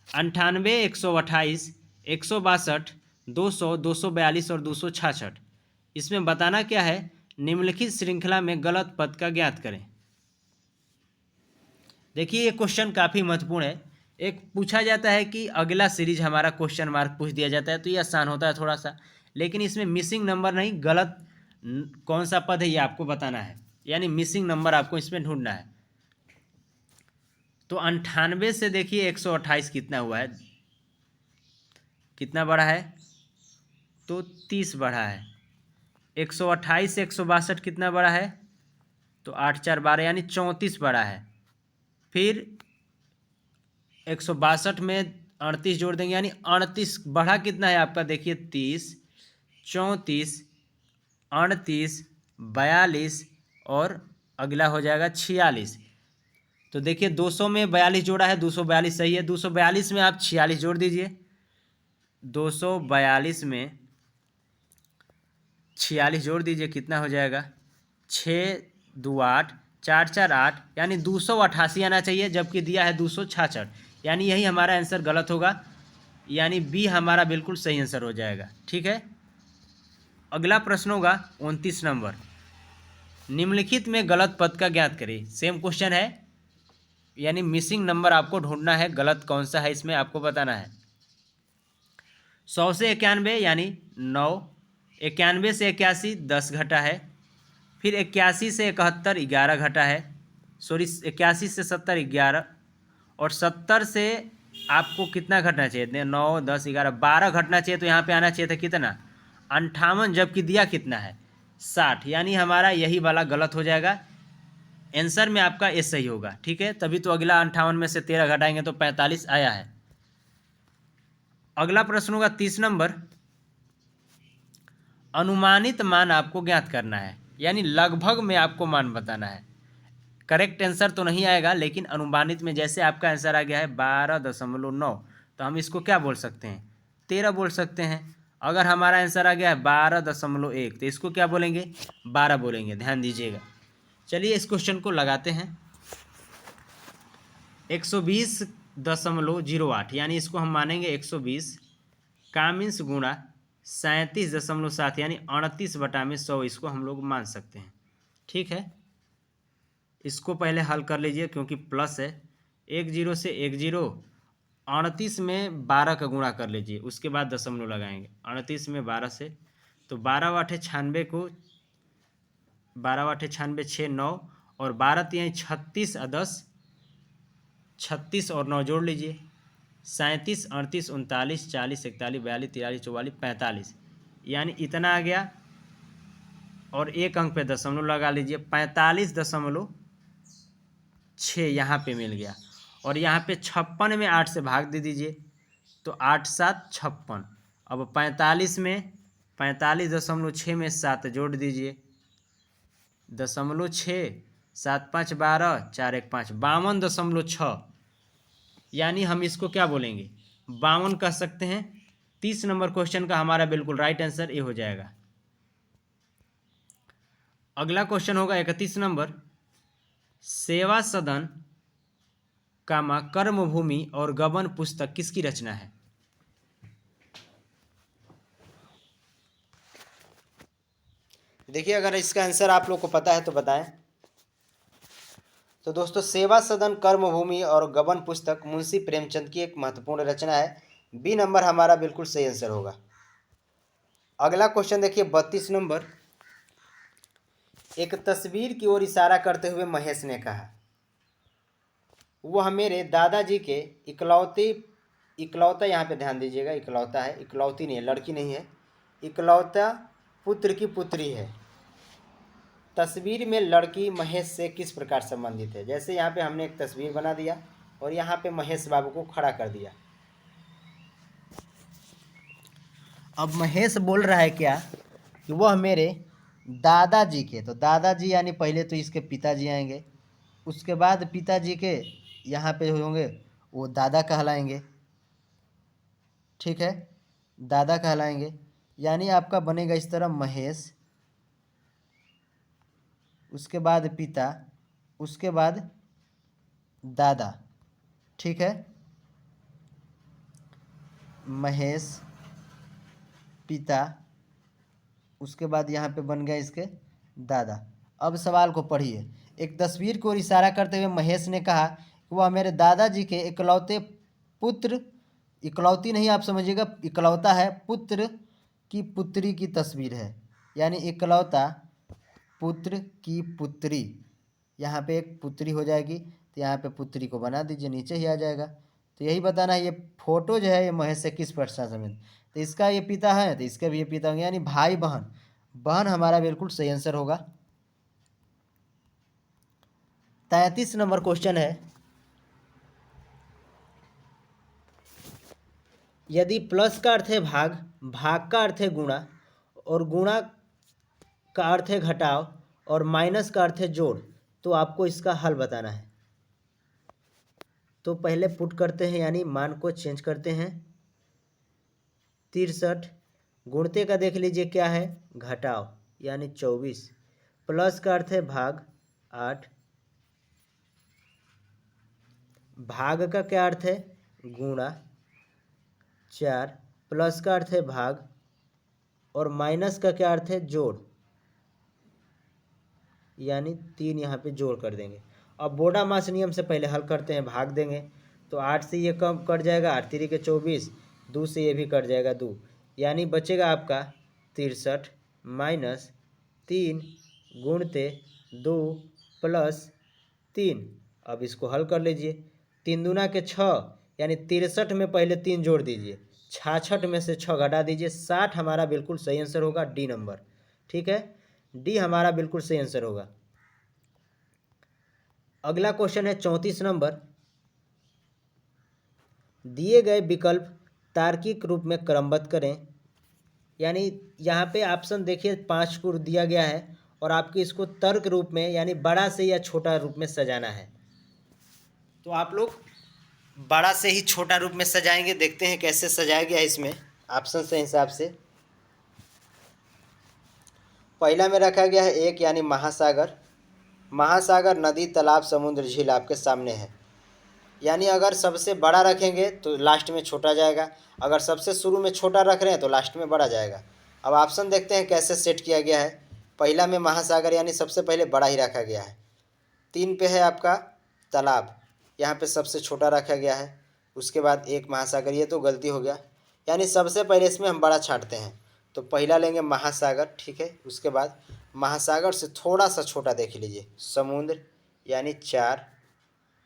98, 128, 162, 200, 242 और 266। इसमें बताना क्या है, निम्नलिखित श्रृंखला में गलत पद का ज्ञात करें। देखिए ये क्वेश्चन काफ़ी महत्वपूर्ण है। एक पूछा जाता है कि अगला सीरीज हमारा क्वेश्चन मार्क पूछ दिया जाता है, तो ये आसान होता है थोड़ा सा, लेकिन इसमें मिसिंग नंबर नहीं, गलत कौन सा पद है ये आपको बताना है, यानी मिसिंग नंबर आपको इसमें ढूंढना है। तो 98 से देखिए 128 कितना हुआ है, कितना बढ़ा है, तो 30 बढ़ा है। 128 से 162 कितना बढ़ा है, तो 8 4 12, यानी 34 बढ़ा है। फिर 162 में 38 जोड़ देंगे, यानी 38 बढ़ा कितना है आपका, देखिए 30, 34, 38, 42 और अगला हो जाएगा 46। तो देखिए 200 में 42 जोड़ा है, 242 सही है। 242 में आप 46 जोड़ दीजिए, 242 में 46 जोड़ दीजिए, कितना हो जाएगा, 6 2 8, 4 4 8, यानी 288 आना चाहिए, जबकि दिया है 266, यानी यही हमारा आंसर गलत होगा, यानी बी हमारा बिल्कुल सही आंसर हो जाएगा। ठीक है। अगला प्रश्न होगा 29 नंबर, निम्नलिखित में गलत पद का ज्ञात करें। सेम क्वेश्चन है, यानी मिसिंग नंबर आपको ढूंढना है, गलत कौन सा है इसमें आपको बताना है। 100 से 91 यानी 9, 91 से 81 10 घटा है, फिर 81 से 71 11 घटा है, 81 से 70 11, और 70 से आपको कितना घटना चाहिए, 9 10 11 12 घटना चाहिए, तो यहाँ पे आना चाहिए था कितना, 58, जबकि दिया कितना है 60, यानी हमारा यही वाला गलत हो जाएगा। आंसर में आपका ए सही होगा। ठीक है, तभी तो अगला 58 में से 13 घटाएंगे तो 45 आया है। अगला प्रश्न होगा 30 नंबर, अनुमानित मान आपको ज्ञात करना है, यानी लगभग में आपको मान बताना है। करेक्ट आंसर तो नहीं आएगा, लेकिन अनुमानित में जैसे आपका आंसर आ गया है 12.9, तो हम इसको क्या बोल सकते हैं, 13 बोल सकते हैं। अगर हमारा आंसर आ गया है 12.1, तो इसको क्या बोलेंगे, 12 बोलेंगे। ध्यान दीजिएगा। चलिए इस क्वेश्चन को लगाते हैं। 120.08, यानी इसको हम मानेंगे 120 का मीन्स गुणा 37.7, यानी 38/100, इसको हम लोग मान सकते हैं। ठीक है, इसको पहले हल कर लीजिए क्योंकि प्लस है। 10 से 10, 38 में 12 का गुणा कर लीजिए, उसके बाद दशमलव लगाएंगे। 38 में 12 से, तो 12 × 8 = 96 को 12 8 96 6 9 और 12 3 36 और 10 36 और 9 जोड़ लीजिए 37 38 39 40 41 42 43 44 45 यानी इतना आ गया। और एक अंक पे दशमलव लगा लीजिए 45.6 यहाँ पे मिल गया। और यहाँ पे 56 में 8 से भाग दे दीजिए तो 8 7 56। अब 45 में 45.6 में 7 जोड़ दीजिए 0.6 7 5 12 4 1 5 52.6 यानी हम इसको क्या बोलेंगे 52 कह सकते हैं। 30 नंबर क्वेश्चन का हमारा बिल्कुल राइट आंसर ये हो जाएगा। अगला क्वेश्चन होगा 31 नंबर, सेवा सदन कामा कर्मभूमि और गबन पुस्तक किसकी रचना है। देखिए अगर इसका आंसर आप लोग को पता है तो बताएं। तो दोस्तों सेवा सदन कर्मभूमि और गबन पुस्तक मुंशी प्रेमचंद की एक महत्वपूर्ण रचना है। बी नंबर हमारा बिल्कुल सही आंसर होगा। अगला क्वेश्चन देखिए 32 नंबर, एक तस्वीर की ओर इशारा करते हुए महेश ने कहा, वह मेरे दादाजी के इकलौता यहाँ पे ध्यान दीजिएगा, इकलौता है, इकलौती नहीं है, लड़की नहीं है, इकलौता पुत्र की पुत्री है। तस्वीर में लड़की महेश से किस प्रकार संबंधित है। जैसे यहाँ पे हमने एक तस्वीर बना दिया और यहाँ पे महेश बाबू को खड़ा कर दिया। अब महेश बोल रहा है क्या कि वह मेरे दादाजी के, तो दादाजी यानी पहले तो इसके पिताजी आएंगे, उसके बाद पिताजी के यहाँ पे होंगे वो दादा कहलाएंगे, ठीक है, दादा कहलाएंगे। यानी आपका बनेगा इस तरह महेश, उसके बाद पिता, उसके बाद दादा, ठीक है, महेश पिता, उसके बाद यहाँ पे बन गया इसके दादा। अब सवाल को पढ़िए। एक तस्वीर को इशारा करते हुए महेश ने कहा कि वह मेरे दादाजी के इकलौते पुत्र, इकलौती नहीं आप समझिएगा, इकलौता है, पुत्र की पुत्री की तस्वीर है। यानी इकलौता पुत्र की पुत्री, यहाँ पे एक पुत्री हो जाएगी तो यहाँ पे पुत्री को बना दीजिए, नीचे ही आ जाएगा। तो यही बताना है ये फोटो जो है ये महेश से किस प्रकार संबंधित। तो इसका ये पिता है तो इसका भी ये पिता होंगे, यानी भाई बहन, बहन हमारा बिल्कुल सही आंसर होगा। 33 नंबर क्वेश्चन है, यदि प्लस का अर्थ है भाग, भाग का अर्थ है गुणा और गुणा का अर्थ है घटाव और माइनस का अर्थ है जोड़, तो आपको इसका हल बताना है। तो पहले पुट करते हैं यानी मान को चेंज करते हैं। 63 गुणते का देख लीजिए क्या है, घटाव यानी 24, प्लस का अर्थ है भाग 8, भाग का क्या अर्थ है गुणा 4, प्लस का अर्थ है भाग और माइनस का क्या अर्थ है जोड़, यानी 3 यहाँ पे जोड़ कर देंगे। अब बोडा मास नियम से पहले हल करते हैं, भाग देंगे तो 8 से ये कम कट जाएगा, 8 3 के 24, 2 से ये भी कट जाएगा 2, यानी बचेगा आपका 63 माइनस 3 गुणते 2 प्लस 3। अब इसको हल कर लीजिए, 3 दूना के 6 यानी 63 में पहले 3 जोड़ दीजिए, 66 में से 6 घटा दीजिए, 60 हमारा बिल्कुल सही आंसर होगा, डी नंबर, ठीक है, डी हमारा बिल्कुल सही आंसर होगा। अगला क्वेश्चन है 34 नंबर, दिए गए विकल्प तार्किक रूप में क्रमबद्ध करें। यानी यहाँ पे ऑप्शन देखिए 5 को दिया गया है और आपको इसको तर्क रूप में यानी बड़ा से या छोटा रूप में सजाना है। तो आप लोग बड़ा से ही छोटा रूप में सजाएंगे, देखते हैं कैसे सजाया गया है इसमें ऑप्शन के हिसाब से। पहला में रखा गया है 1 यानी महासागर, महासागर नदी तालाब समुद्र झील आपके सामने है, यानी अगर सबसे बड़ा रखेंगे तो लास्ट में छोटा जाएगा, अगर सबसे शुरू में छोटा रख रहे हैं तो लास्ट में बड़ा जाएगा। अब ऑप्शन देखते हैं कैसे सेट किया गया है। पहला में महासागर यानी सबसे पहले बड़ा ही रखा गया है। 3 पे है आपका तालाब, यहाँ पे सबसे छोटा रखा गया है। उसके बाद 1 महासागर, ये तो गलती हो गया, यानी सबसे पहले इसमें हम बड़ा छांटते हैं, तो पहला लेंगे महासागर, ठीक है। उसके बाद महासागर से थोड़ा सा छोटा देख लीजिए, समुद्र यानी 4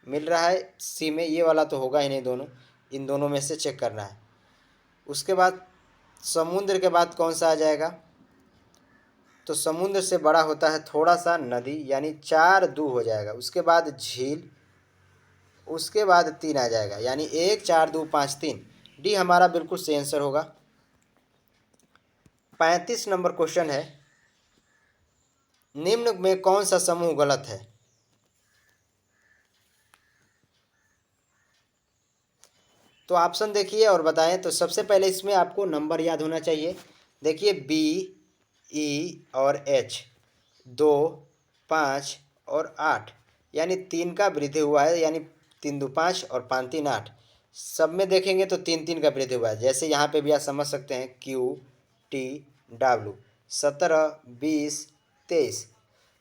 मिल रहा है सी में, ये वाला तो होगा ही नहीं, दोनों इन दोनों में से चेक करना है। उसके बाद समुद्र के बाद कौन सा आ जाएगा, तो समुद्र से बड़ा होता है थोड़ा सा नदी, यानी 4 2 हो जाएगा। उसके बाद झील, उसके बाद 3 आ जाएगा, यानी 1 4 2 5 3। डी हमारा बिल्कुल सही आंसर होगा। 35 नंबर क्वेश्चन है, निम्न में कौन सा समूह गलत है। तो ऑप्शन देखिए और बताएं। तो सबसे पहले इसमें आपको नंबर याद होना चाहिए। देखिए बी, ई और एच, 2 5 और 8, यानी 3 का वृद्धि हुआ है, यानी 3 2 5 और 5 3 8। सब में देखेंगे तो 3 3 का वृद्धि हुआ है। जैसे यहाँ पे भी आप समझ सकते हैं क्यू टी डब्ल्यू, 17 20 23।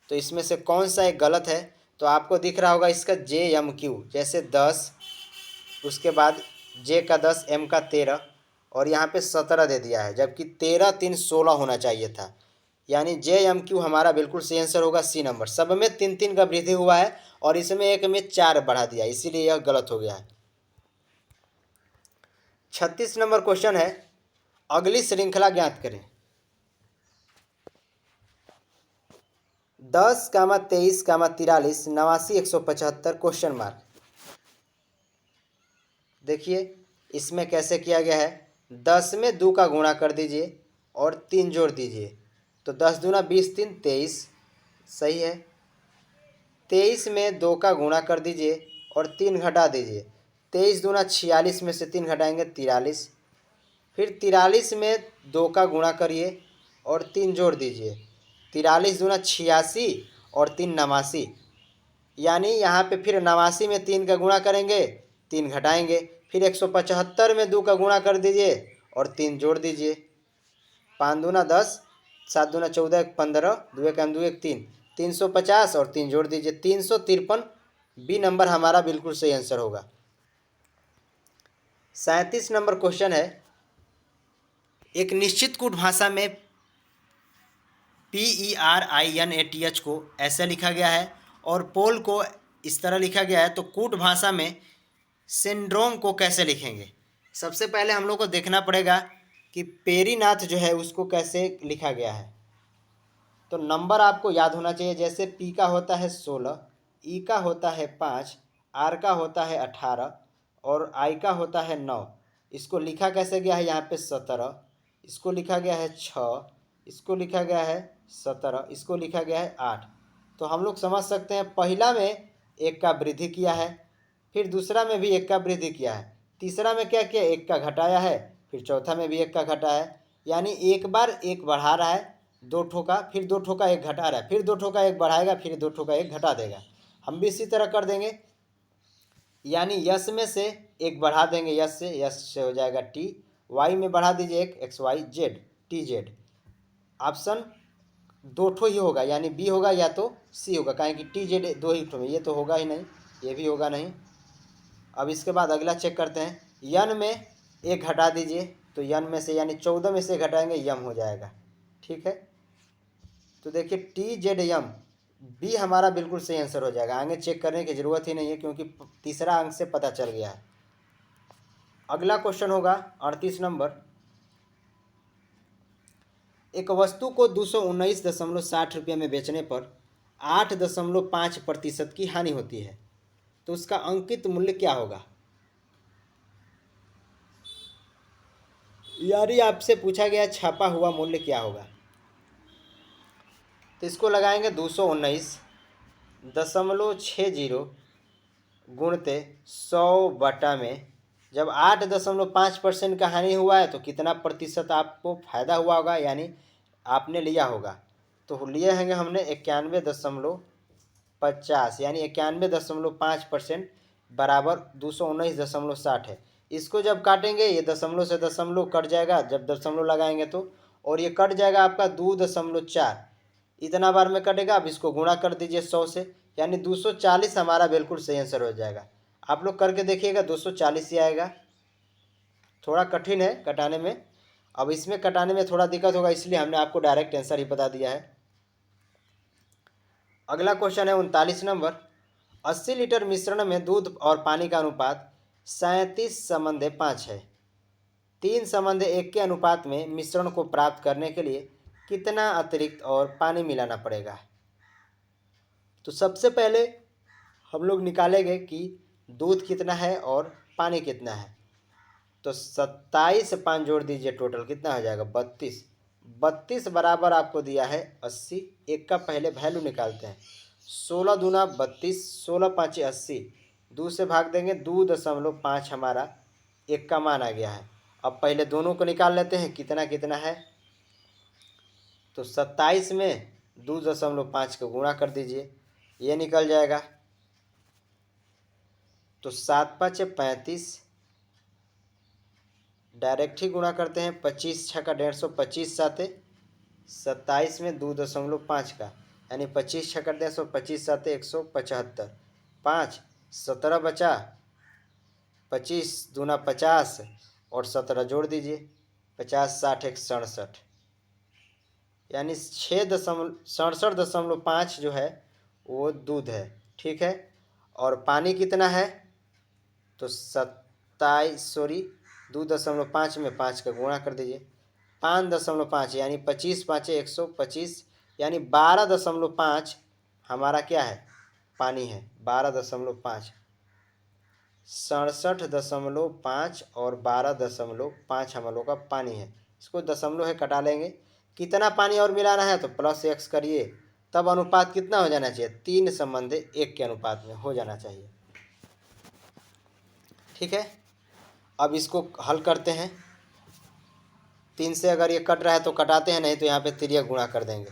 तो इसमें से कौन सा एक गलत है, तो आपको दिख रहा होगा इसका जे एम क्यू, जैसे 10, उसके बाद जे का 10, एम का 13 और यहाँ पे 17 दे दिया है, जबकि 13 3 16 होना चाहिए था। यानी जे एम क्यू हमारा बिल्कुल सही आंसर होगा सी नंबर। सब में 3 3 का वृद्धि हुआ है और इसमें एक में 4 बढ़ा दिया, इसीलिए यह गलत हो गया है। 36 नंबर क्वेश्चन है, अगली श्रृंखला ज्ञात करें। 10 23 43 89 175 क्वेश्चन मार्क। देखिए इसमें कैसे किया गया है, 10 में 2 का गुणा कर दीजिए और 3 जोड़ दीजिए, तो 10 दूना 20 3 23, सही है। 23 में 2 का गुणा कर दीजिए और 3 घटा दीजिए, 23 दूना 46 में से 3 घटाएंगे 43, फिर 43 में 2 का गुणा करिए और 3 जोड़ दीजिए, 43 दूना 86 और 3 89, यानी यहाँ पे फिर 89 में 3 का गुणा करेंगे, 3 घटाएंगे, फिर 175 में 2 का गुणा कर दीजिए और 3 जोड़ दीजिए, 5 दूना 10, 7 दूना 14 1 15, 2 1 2 1 3, 350 और 3 जोड़ दीजिए, 353। बी नंबर हमारा बिल्कुल सही आंसर होगा। 37 नंबर क्वेश्चन है, एक निश्चित कूट भाषा में PERINATH को ऐसे लिखा गया है और पोल को इस तरह लिखा गया है, तो कूट भाषा में सिंड्रोम को कैसे लिखेंगे। सबसे पहले हम लोग को देखना पड़ेगा कि पेरीनाथ जो है उसको कैसे लिखा गया है। तो नंबर आपको याद होना चाहिए, जैसे पी का होता है 16, ई का होता है 5, आर का होता है 18 और आई का होता है 9। इसको लिखा कैसे गया है, यहाँ पे 17, इसको लिखा गया है 6, इसको लिखा गया है 17, इसको लिखा गया है 8। तो हम लोग समझ सकते हैं पहला में 1 का वृद्धि किया है, फिर दूसरा में भी 1 का वृद्धि किया है, तीसरा में क्या किया, 1 का घटाया है, फिर चौथा में भी 1 का घटाया है। यानी एक बार 1 बढ़ा रहा है 2 ठोका, फिर 2 ठोका 1 घटा रहा है, फिर 2 ठोका 1 बढ़ाएगा, फिर 2 ठोका 1 घटा देगा। हम भी इसी तरह कर देंगे, यानी यस में से 1 बढ़ा देंगे, यस से हो जाएगा टी, वाई में बढ़ा दीजिए 1, X Y Z, T Z. Option 2 ठो ही होगा, यानी बी होगा या तो सी होगा, काहे कि टी जेड 2 ही ठो में, ये तो होगा ही नहीं, ये भी होगा नहीं। अब इसके बाद अगला चेक करते हैं, यन में 1 घटा दीजिए, तो यन में से यानी 14 में से घटाएंगे, यम हो जाएगा, ठीक है। तो देखिए टी जेड यम, बी हमारा बिल्कुल सही आंसर हो जाएगा। आगे चेक करने की ज़रूरत ही नहीं है क्योंकि तीसरा अंक से पता चल गया है। अगला क्वेश्चन होगा 38 नंबर, एक वस्तु को 219.60 रुपये में बेचने पर 8.5% की हानि होती है, तो उसका अंकित मूल्य क्या होगा। यानी आपसे पूछा गया छापा हुआ मूल्य क्या होगा। तो इसको लगाएंगे 219.60 गुणते 100 बटा में, जब 8.5% का हानि हुआ है तो कितना प्रतिशत आपको फायदा हुआ होगा, यानी आपने लिया होगा। तो लिए हैं हमने 91.50, यानी 91.5% बराबर 219.60 है। इसको जब काटेंगे ये दशमलव से दशमलव कट जाएगा, जब दशमलव लगाएंगे तो, और ये कट जाएगा आपका 2.4, इतना बार में कटेगा। अब इसको गुणा कर दीजिए 100 से, यानी 240 हमारा बिल्कुल सही आंसर हो जाएगा। आप लोग करके देखिएगा 240 ही आएगा। थोड़ा कठिन है कटाने में, अब इसमें कटाने में थोड़ा दिक्कत होगा, इसलिए हमने आपको डायरेक्ट आंसर ही बता दिया है। अगला क्वेश्चन है 39 नंबर। 80 लीटर मिश्रण में दूध और पानी का अनुपात 37:5 है। 3:1 के अनुपात में मिश्रण को प्राप्त करने के लिए कितना अतिरिक्त और पानी मिलाना पड़ेगा? तो सबसे पहले हम लोग निकालेंगे कि दूध कितना है और पानी कितना है। तो 27 5 जोड़ दीजिए, टोटल कितना हो जाएगा? 32। 32 बराबर आपको दिया है 80। एक का पहले वैल्यू निकालते हैं। 16 दूना 32, 16 5 80। 2 से भाग देंगे, 2.5 हमारा एक का मान आ गया है। अब पहले दोनों को निकाल लेते हैं कितना कितना है। तो 27 में 2.5 को गुणा कर दीजिए, ये निकल जाएगा। तो 7 5 35, डायरेक्ट ही गुणा करते हैं। 25 6 का 150, 25 7 27 में 2.5 का, यानी 25 6 का 150, 25 7 175। 5 17 बचा, 25 दूना 50 और 17 जोड़ दीजिए, 50 60 1 67, यानी 67.5 जो है वो दूध है। ठीक है। और पानी कितना है? तो 2.5 में 5 का गुणा कर दीजिए, 5.5 यानी 25 5 125, यानी 12.5 हमारा क्या है? पानी है। 12.5, 67.5 और 12.5 हम लोग का पानी है। इसको दशमलव है कटा लेंगे। कितना पानी और मिलाना है? तो +x करिए, तब अनुपात कितना हो जाना चाहिए? 3:1 के अनुपात में हो जाना चाहिए। ठीक है। अब इसको हल करते हैं। 3 से अगर ये कट रहा है तो कटाते हैं, नहीं तो यहाँ पे तिर्यक गुणा कर देंगे।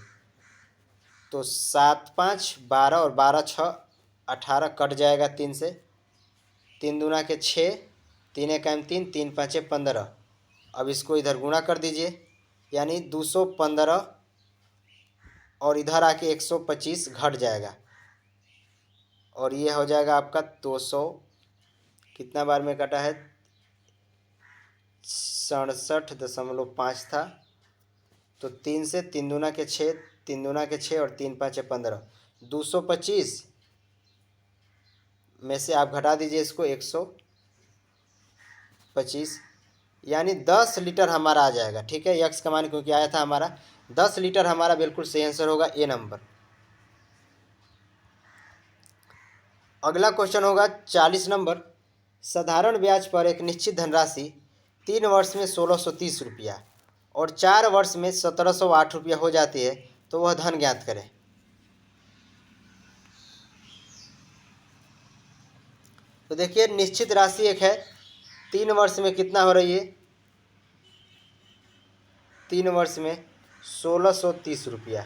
तो 7 5 12 और 12 6 18 कट जाएगा 3 से। 3 दूना के 6, 3 एक 3, 3 5 15। अब इसको इधर गुणा कर दीजिए, यानी 215 और इधर आके 125 घट जाएगा, और ये हो जाएगा आपका 200। कितना बार में कटा है? 67.5 था। तो 3 से 3 दूना के 6, 3 दूना के 6 और 3 5 15, 225 में से आप घटा दीजिए इसको 125, यानी 10 लीटर हमारा आ जाएगा। ठीक है। यक्स का मान क्योंकि आया था हमारा 10 लीटर, हमारा बिल्कुल सही आंसर होगा ए नंबर। अगला क्वेश्चन होगा 40 नंबर। साधारण ब्याज पर एक निश्चित धनराशि 3 वर्ष में 1630 रुपया और 4 वर्ष में 1708 रुपया हो जाती है, तो वह धन ज्ञात करें। तो देखिए, निश्चित राशि एक है, 3 वर्ष में कितना हो रही है? 3 वर्ष में 1630 रुपया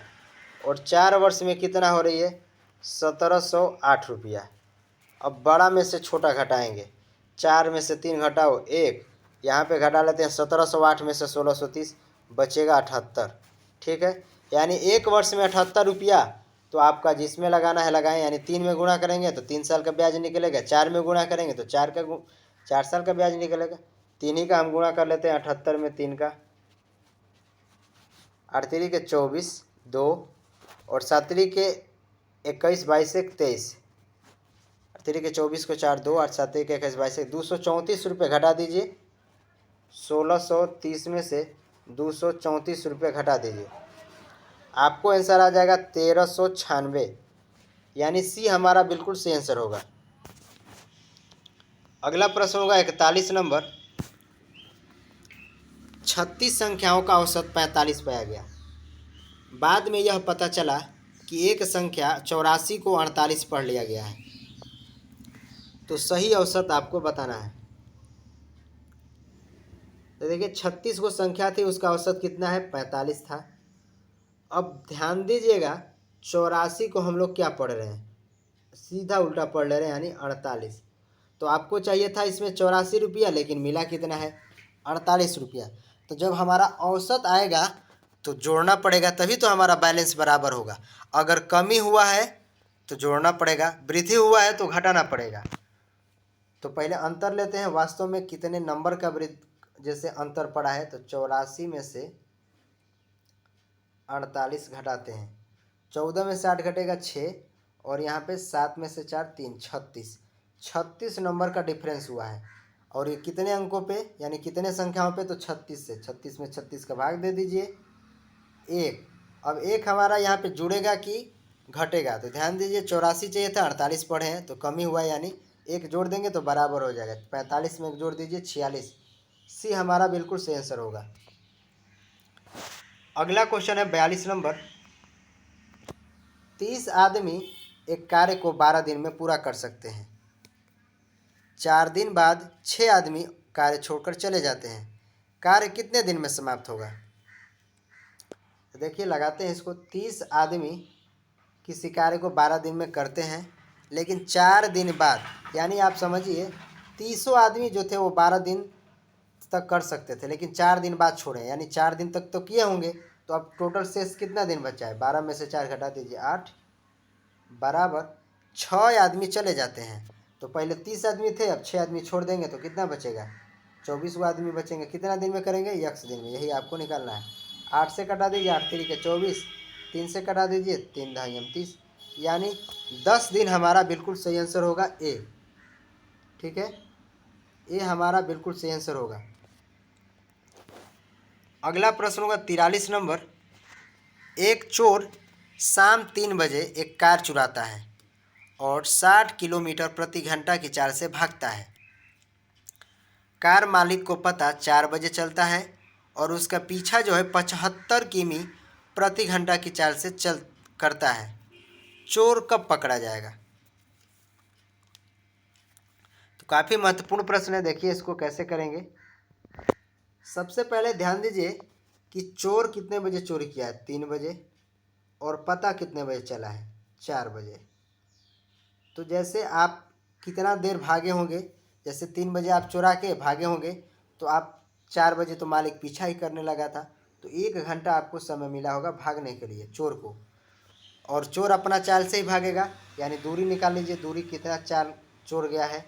और 4 वर्ष में कितना हो रही है? 1708 रुपया। अब बड़ा में से छोटा घटाएंगे, 4 में से 3 घटाओ 1, यहाँ पे घटा लेते हैं 1708 में से 1630, बचेगा 78। ठीक है। यानी 1 वर्ष में 78 रुपया। तो आपका जिसमें लगाना है लगाएं, यानी 3 में गुणा करेंगे तो 3 साल का ब्याज निकलेगा, 4 में गुणा करेंगे तो 4 साल का ब्याज निकलेगा। 3 ही का हम गुणा कर लेते हैं, 78 में 3 का 8 3 के 24 2 और 7 3 के 21 22 1 23, 3 के 24 को 4 2 8 7 के 21 22 234 रुपये घटा दीजिए। 1630 में से 234 रुपये घटा दीजिए, आपको आंसर आ जाएगा 1396, यानी सी हमारा बिल्कुल सही आंसर होगा। अगला प्रश्न होगा 41 नंबर। 36 संख्याओं का औसत 45 पाया गया। बाद में यह पता चला कि एक संख्या 84 को 48 पढ़ लिया गया है, तो सही औसत आपको बताना है। तो देखिए, 36 को संख्या थी, उसका औसत कितना है? 45 था। अब ध्यान दीजिएगा, 84 को हम लोग क्या पढ़ रहे हैं? सीधा उल्टा पढ़ ले रहे हैं, यानी 48। तो आपको चाहिए था इसमें 84 रुपया, लेकिन मिला कितना है? 48 रुपया। तो जब हमारा औसत आएगा तो जोड़ना पड़ेगा, तभी तो हमारा बैलेंस बराबर होगा। अगर कमी हुआ है तो जोड़ना पड़ेगा, वृद्धि हुआ है तो घटाना पड़ेगा। तो पहले अंतर लेते हैं, वास्तव में कितने नंबर का जैसे अंतर पड़ा है। तो 84 में से 48 घटाते हैं 14 में से 8 घटेगा 6, और यहाँ पे 7 में से 4 3 36। 36 नंबर का डिफरेंस हुआ है। और ये कितने अंकों पे यानी कितने संख्याओं पे? तो 36 से। 36 में 36 का भाग दे दीजिए 1। अब 1 हमारा यहाँ पे जुड़ेगा कि घटेगा? तो ध्यान दीजिए 84 चाहिए था, 48 पढ़े हैं तो कम ही हुआ, यानी 1 जोड़ देंगे तो बराबर हो जाएगा। 45 में 1 जोड़ दीजिए 46। सी हमारा बिल्कुल सही आंसर होगा। अगला क्वेश्चन है 42 नंबर। 30 आदमी एक कार्य को 12 दिन में पूरा कर सकते हैं। 4 दिन बाद 6 आदमी कार्य छोड़कर चले जाते हैं। कार्य कितने दिन में समाप्त होगा? तो देखिए लगाते हैं इसको। 30 आदमी किसी कार्य को 12 दिन में करते हैं, लेकिन 4 दिन बाद, यानी आप समझिए 30 आदमी जो थे वो 12 दिन तक कर सकते थे, लेकिन 4 दिन बाद छोड़े, यानी 4 दिन तक तो किए होंगे। तो अब टोटल शेष कितना दिन बचा है? 12 में से 4 घटा दीजिए 8, बराबर 6 आदमी चले जाते हैं। तो पहले 30 आदमी थे, अब 6 आदमी छोड़ देंगे तो कितना बचेगा? 24 आदमी बचेंगे। कितना दिन में करेंगे? यक्स दिन में। यही आपको निकालना है। 8 से कटा दीजिए, 8 3 के 24, 3 से कटा दीजिए 3 ढाई 30, यानी 10 दिन हमारा बिल्कुल सही आंसर होगा ए। ठीक है, ए हमारा बिल्कुल सही आंसर होगा। अगला प्रश्न होगा 43 नंबर। एक चोर शाम 3 बजे एक कार चुराता है और 60 किलोमीटर प्रति घंटा की चाल से भागता है। कार मालिक को पता 4 बजे चलता है और उसका पीछा जो है 75 किमी प्रति घंटा की चाल से चल करता है। चोर कब पकड़ा जाएगा? तो काफ़ी महत्वपूर्ण प्रश्न है। देखिए इसको कैसे करेंगे। सबसे पहले ध्यान दीजिए कि चोर कितने बजे चोरी किया है? 3 बजे। और पता कितने बजे चला है? 4 बजे। तो जैसे आप कितना देर भागे होंगे, जैसे 3 बजे आप चुरा के भागे होंगे तो आप 4 बजे तो मालिक पीछा ही करने लगा था, तो 1 घंटा आपको समय मिला होगा भागने के लिए चोर को। और चोर अपना चाल से ही भागेगा, यानी दूरी निकाल लीजिए, दूरी कितना चाल चोर गया है।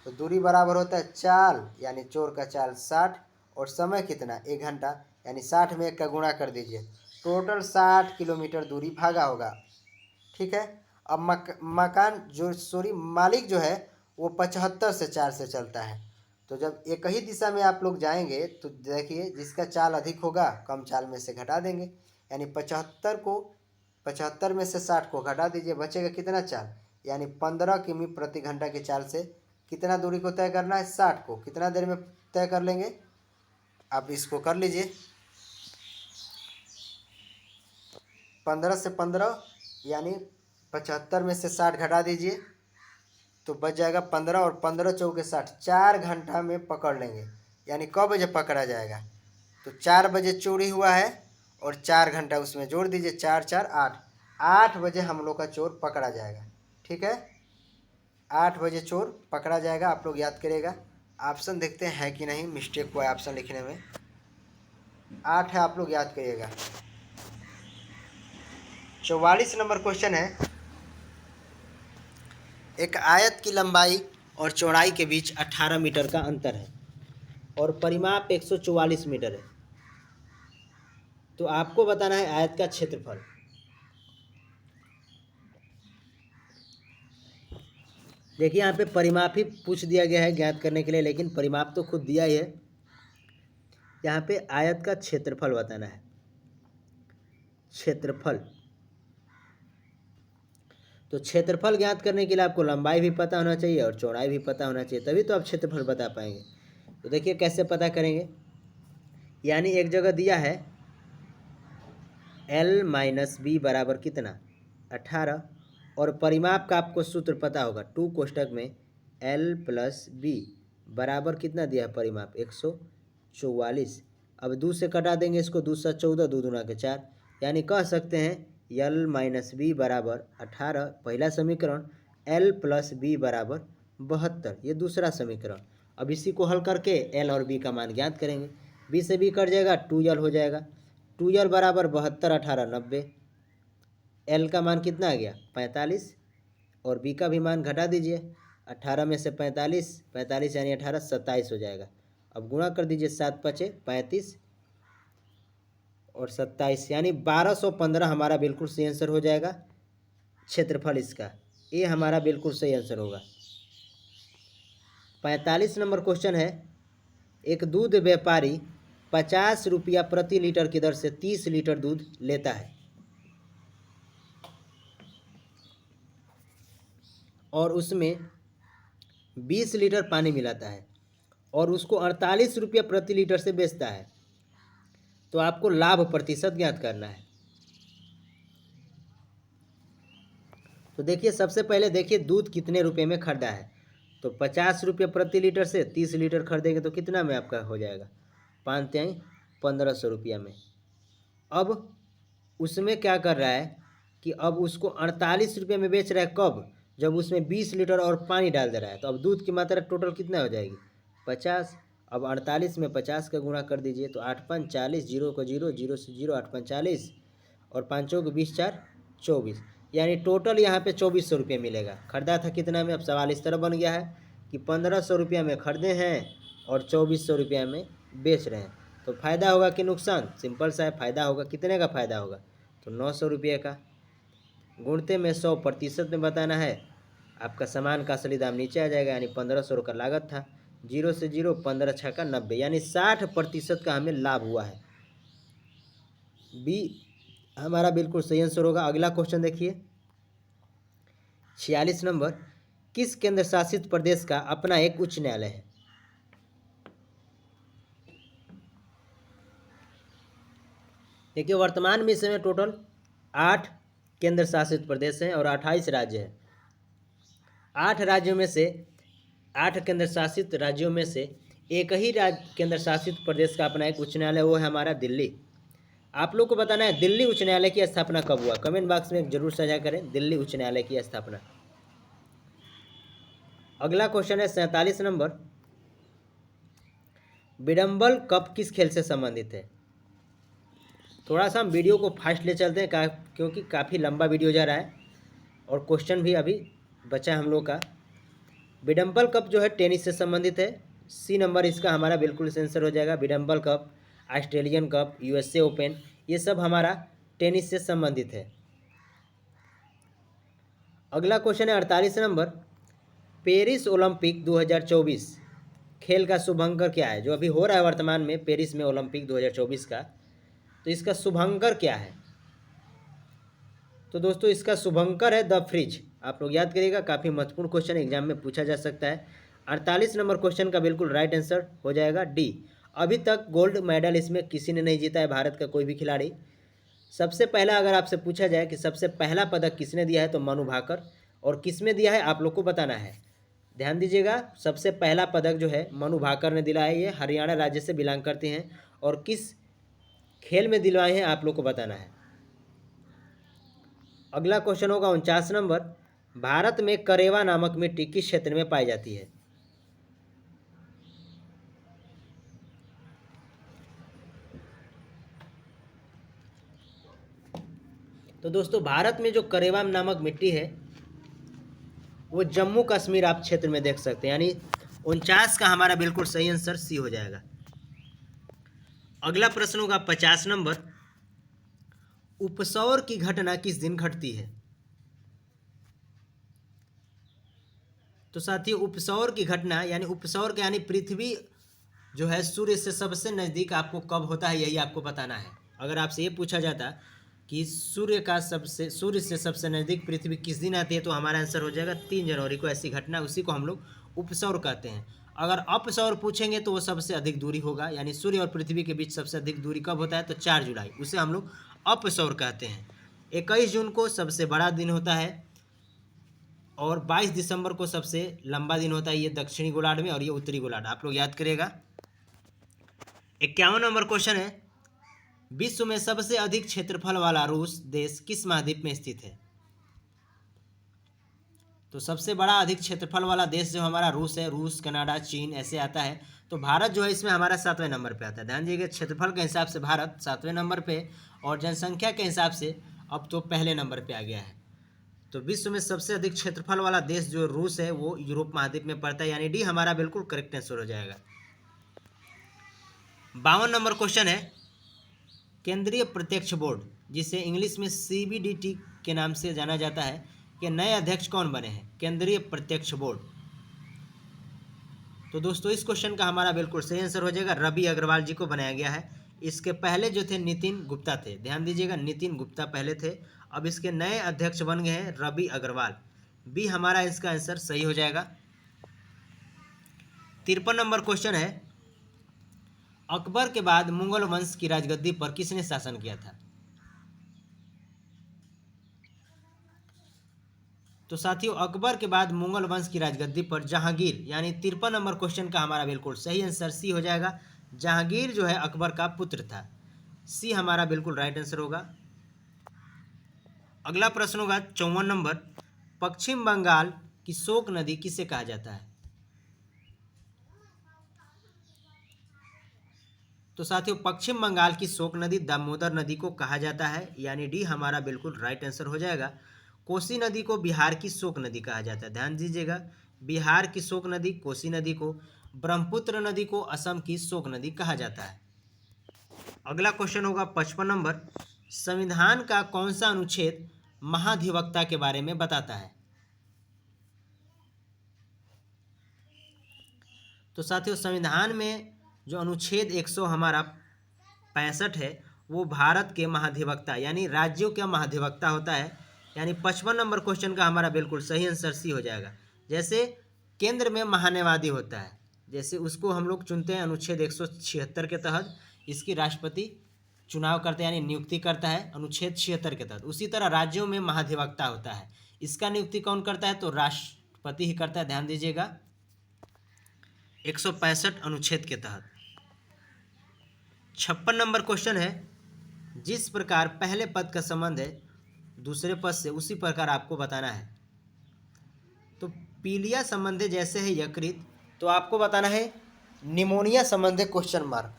तो दूरी बराबर होता है चाल, यानी चोर का चाल 60, और समय कितना? 1 घंटा, यानी 60 में 1 का गुणा कर दीजिए। टोटल 60 किलोमीटर दूरी भागा होगा। ठीक है। अब मकान जो मालिक जो है वो 75 से 4 से चलता है। तो जब एक ही दिशा में आप लोग जाएंगे तो देखिए जिसका चाल अधिक होगा कम चाल में से घटा देंगे, यानी 75 में से 60 को घटा दीजिए, बचेगा कितना चाल? यानी 15 किमी प्रति घंटा की चाल से कितना दूरी को तय करना है? 60 को कितना देर में तय कर लेंगे? आप इसको कर लीजिए। 15 से 15 यानी 75 में से 60 घटा दीजिए तो बच जाएगा 15, और 15 चौके 60, 4 घंटा में पकड़ लेंगे। यानी कब बजे पकड़ा जाएगा? तो 4 बजे चोरी हुआ है और 4 घंटा उसमें जोड़ दीजिए, 4 4 8, 8 बजे हम लोग का चोर पकड़ा जाएगा। ठीक है, 8 बजे चोर पकड़ा जाएगा। आप लोग याद करिएगा। ऑप्शन देखते हैं कि नहीं मिस्टेक हुआ है ऑप्शन लिखने में। 8 है, आप लोग याद करिएगा। 44 नंबर क्वेश्चन है। एक आयत की लंबाई और चौड़ाई के बीच 18 मीटर का अंतर है और परिमाप 144 मीटर है। तो आपको बताना है आयत का क्षेत्रफल। देखिए यहाँ पे परिमाप ही पूछ दिया गया है ज्ञात करने के लिए, लेकिन परिमाप तो खुद दिया ही है। यहाँ पे आयत का क्षेत्रफल बताना है। क्षेत्रफल, तो क्षेत्रफल ज्ञात करने के लिए आपको लंबाई भी पता होना चाहिए और चौड़ाई भी पता होना चाहिए, तभी तो आप क्षेत्रफल बता पाएंगे। तो देखिए कैसे पता करेंगे। यानी एक जगह दिया है L-B बराबर कितना? 18, और परिमाप का आपको सूत्र पता होगा 2 कोष्टक में L+B बराबर कितना दिया है परिमाप? 144। अब 2 से कटा देंगे इसको, 2 से 14, 2 दूना के 4, यानी कह सकते हैं L-B बराबर 18 पहला समीकरण, L+B बराबर 72 ये दूसरा समीकरण। अब इसी को हल करके L और B का मान ज्ञात करेंगे। B से B कट जाएगा, 2L हो जाएगा। 2L बराबर 72, 18 90। L का मान कितना आ गया? 45, और B का भी मान घटा दीजिए। 18 में से 45, 45 यानी 18, 27 हो जाएगा। अब गुणा कर दीजिए, 7 5 35, और 27, यानी 1215 हमारा बिल्कुल सही आंसर हो जाएगा क्षेत्रफल इसका। ये हमारा बिल्कुल सही आंसर होगा। 45 नंबर क्वेश्चन है, एक दूध व्यापारी 50 रुपया प्रति लीटर की दर से 30 लीटर दूध लेता है और उसमें 20 लीटर पानी मिलाता है और उसको 48 रुपया प्रति लीटर से बेचता है, तो आपको लाभ प्रतिशत ज्ञात करना है। तो देखिए, सबसे पहले देखिए दूध कितने रुपए में खरीदा है। तो 50 रुपये प्रति लीटर से 30 लीटर खरीदेंगे तो कितना में आपका हो जाएगा, 5 तिहाई 1500 रुपया में। अब उसमें क्या कर रहा है कि अब उसको 48 रुपये में बेच रहा है। कब? जब उसमें 20 लीटर और पानी डाल दे रहा है। तो अब दूध की मात्रा टोटल कितना हो जाएगी, 50। अब 48 में 50 का गुणा कर दीजिए तो 8 5 40, 0 को 0, 0 से 0, 8 5 40 और 5 को 20, 4 24, यानी टोटल यहाँ पे 2400 रुपये मिलेगा। खरीदा था कितना में? अब सवाल इस तरह बन गया है कि 1500 रुपया में खरीदे हैं और 2400 रुपया में बेच रहे हैं। तो फ़ायदा होगा कि नुकसान? सिंपल सा है, फ़ायदा होगा। कितने का फ़ायदा होगा? तो 900 रुपये का। गुणते में 100% में बताना है। आपका सामान का असली दाम नीचे आ जाएगा, यानी 1500 का लागत था। 0 से 0, 15 6 का 90, यानी 60% का हमें लाभ हुआ है। बी हमारा बिल्कुल सही आंसर होगा। अगला क्वेश्चन देखिए, 46 नंबर, किस केंद्र शासित प्रदेश का अपना एक उच्च न्यायालय है? देखिए, वर्तमान में इस समय टोटल 8 केंद्र शासित प्रदेश हैं और 28 राज्य हैं। 8 राज्यों में से 8 केंद्र शासित राज्यों में से एक ही केंद्र शासित प्रदेश का अपना एक उच्च न्यायालय, वो है हमारा दिल्ली। आप लोग को बताना है दिल्ली उच्च न्यायालय की स्थापना कब हुआ। कमेंट बॉक्स में जरूर साझा करें दिल्ली उच्च न्यायालय की स्थापना। अगला क्वेश्चन है 47 नंबर, विडम्बल कप किस खेल से संबंधित है? थोड़ा सा हम वीडियो को फास्ट ले चलते हैं क्योंकि काफ़ी लंबा वीडियो जा रहा है और क्वेश्चन भी अभी बचा है हम लोग का। विडम्बल कप जो है टेनिस से संबंधित है। सी नंबर इसका हमारा बिल्कुल आंसर हो जाएगा। विडम्बल cup, Australian cup, USA open, ये सब हमारा टेनिस से संबंधित है। अगला क्वेश्चन है 48 नंबर, पेरिस ओलंपिक 2024 खेल का शुभंकर क्या है? जो अभी हो रहा है वर्तमान में पेरिस में ओलंपिक 2024 का, तो इसका शुभंकर क्या है? तो दोस्तों इसका शुभंकर है द फ्रिज। आप लोग याद करिएगा, काफ़ी महत्वपूर्ण क्वेश्चन एग्जाम में पूछा जा सकता है। 48 नंबर क्वेश्चन का बिल्कुल राइट आंसर हो जाएगा डी। अभी तक गोल्ड मेडल इसमें किसी ने नहीं जीता है, भारत का कोई भी खिलाड़ी। सबसे पहला अगर आपसे पूछा जाए कि सबसे पहला पदक किसने दिया है, तो मनु भाकर। और किस में दिया है आप लोग को बताना है। ध्यान दीजिएगा, सबसे पहला पदक जो है मनु भाकर ने दिलाया है। ये हरियाणा राज्य से बिलोंग करते हैं और किस खेल में दिलवाए हैं आप लोग को बताना है। अगला क्वेश्चन होगा 49 नंबर, भारत में करेवा नामक मिट्टी किस क्षेत्र में पाई जाती है? तो दोस्तों भारत में जो करेवा नामक मिट्टी है वो जम्मू कश्मीर आप क्षेत्र में देख सकते हैं, यानी 49 का हमारा बिल्कुल सही आंसर सी हो जाएगा। अगला प्रश्न होगा 50 नंबर, उपसौर की घटना किस दिन घटती है? तो साथियों उपसौर की घटना यानी उपसौर के यानी पृथ्वी जो है सूर्य से सबसे नज़दीक आपको कब होता है, यही आपको बताना है। अगर आपसे ये पूछा जाता कि सूर्य से सबसे नज़दीक पृथ्वी किस दिन आती है, तो हमारा आंसर हो जाएगा 3 जनवरी को ऐसी घटना, उसी को हम लोग उपसौर कहते हैं। अगर अपसौर पूछेंगे तो वो सबसे अधिक दूरी होगा, यानी सूर्य और पृथ्वी के बीच सबसे अधिक दूरी कब होता है, तो 4 जुलाई, उसे हम लोग अपसौर कहते हैं। 21 जून को सबसे बड़ा दिन होता है और 22 दिसंबर को सबसे लंबा दिन होता है, ये दक्षिणी गोलार्ध में और ये उत्तरी गोलार्ध, आप लोग याद करिएगा। 51 नंबर क्वेश्चन है, विश्व में सबसे अधिक क्षेत्रफल वाला रूस देश किस महाद्वीप में स्थित है? तो सबसे बड़ा अधिक क्षेत्रफल वाला देश जो हमारा रूस है, रूस, कनाडा, चीन ऐसे आता है। तो भारत जो है इसमें हमारा 7वें नंबर पे आता है। ध्यान दीजिएगा, क्षेत्रफल के हिसाब से भारत 7वें नंबर पे और जनसंख्या के हिसाब से अब तो पहले नंबर पे आ गया है। तो विश्व में सबसे अधिक क्षेत्रफल वाला देश जो रूस है वो यूरोप महाद्वीप में पड़ता है, यानी डी हमारा बिल्कुल करेक्ट आंसर हो जाएगा। 52 नंबर क्वेश्चन है केंद्रीय प्रत्यक्ष बोर्ड, जिसे इंग्लिश में CBDT के नाम से जाना जाता है, के नए अध्यक्ष कौन बने हैं? केंद्रीय प्रत्यक्ष बोर्ड। तो दोस्तों इस क्वेश्चन का हमारा बिल्कुल सही आंसर हो जाएगा, रवि अग्रवाल जी को बनाया गया है। इसके पहले जो थे नितिन गुप्ता थे, ध्यान दीजिएगा, नितिन गुप्ता पहले थे। अब इसके नए अध्यक्ष बन गए हैं रवि अग्रवाल। बी हमारा इसका आंसर सही हो जाएगा। 53 नंबर क्वेश्चन है, अकबर के बाद मुगल वंश की राजगद्दी पर किसने शासन किया था? तो साथियों अकबर के बाद मुगल वंश की राजगद्दी पर जहांगीर, यानी 53 नंबर क्वेश्चन का हमारा बिल्कुल सही आंसर सी हो जाएगा। जहांगीर जो है अकबर का पुत्र था। सी हमारा बिल्कुल राइट आंसर होगा। अगला प्रश्न होगा 54 नंबर, पश्चिम बंगाल की शोक नदी किसे कहा जाता है? तो साथियों पश्चिम बंगाल की शोक नदी दामोदर नदी को कहा जाता है, यानी डी हमारा बिल्कुल राइट आंसर हो जाएगा। कोसी नदी को बिहार की शोक नदी कहा जाता है, ध्यान दीजिएगा, बिहार की शोक नदी कोसी नदी को, ब्रह्मपुत्र नदी को असम की शोक नदी कहा जाता है। अगला क्वेश्चन होगा 55 नंबर, संविधान का कौन सा अनुच्छेद महाधिवक्ता के बारे में बताता है? तो साथियों संविधान में जो अनुच्छेद 100 हमारा 65 है वो भारत के महाधिवक्ता यानी राज्यों का महाधिवक्ता होता है, यानी 55 नंबर क्वेश्चन का हमारा बिल्कुल सही आंसर सी हो जाएगा। जैसे केंद्र में महान्यायवादी होता है, जैसे उसको हम लोग चुनते हैं अनुच्छेद 176 के तहत, इसकी राष्ट्रपति चुनाव करते हैं यानी नियुक्ति करता है अनुच्छेद 76 के तहत। उसी तरह राज्यों में महाधिवक्ता होता है, इसका नियुक्ति कौन करता है? तो राष्ट्रपति ही करता है, ध्यान दीजिएगा, 165 अनुच्छेद के तहत। 56 नंबर क्वेश्चन है, जिस प्रकार पहले पद का संबंध है दूसरे पद से उसी प्रकार आपको बताना है। तो पीलिया संबंधी जैसे है यकृत, तो आपको बताना है निमोनिया संबंधी क्वेश्चन मार्क।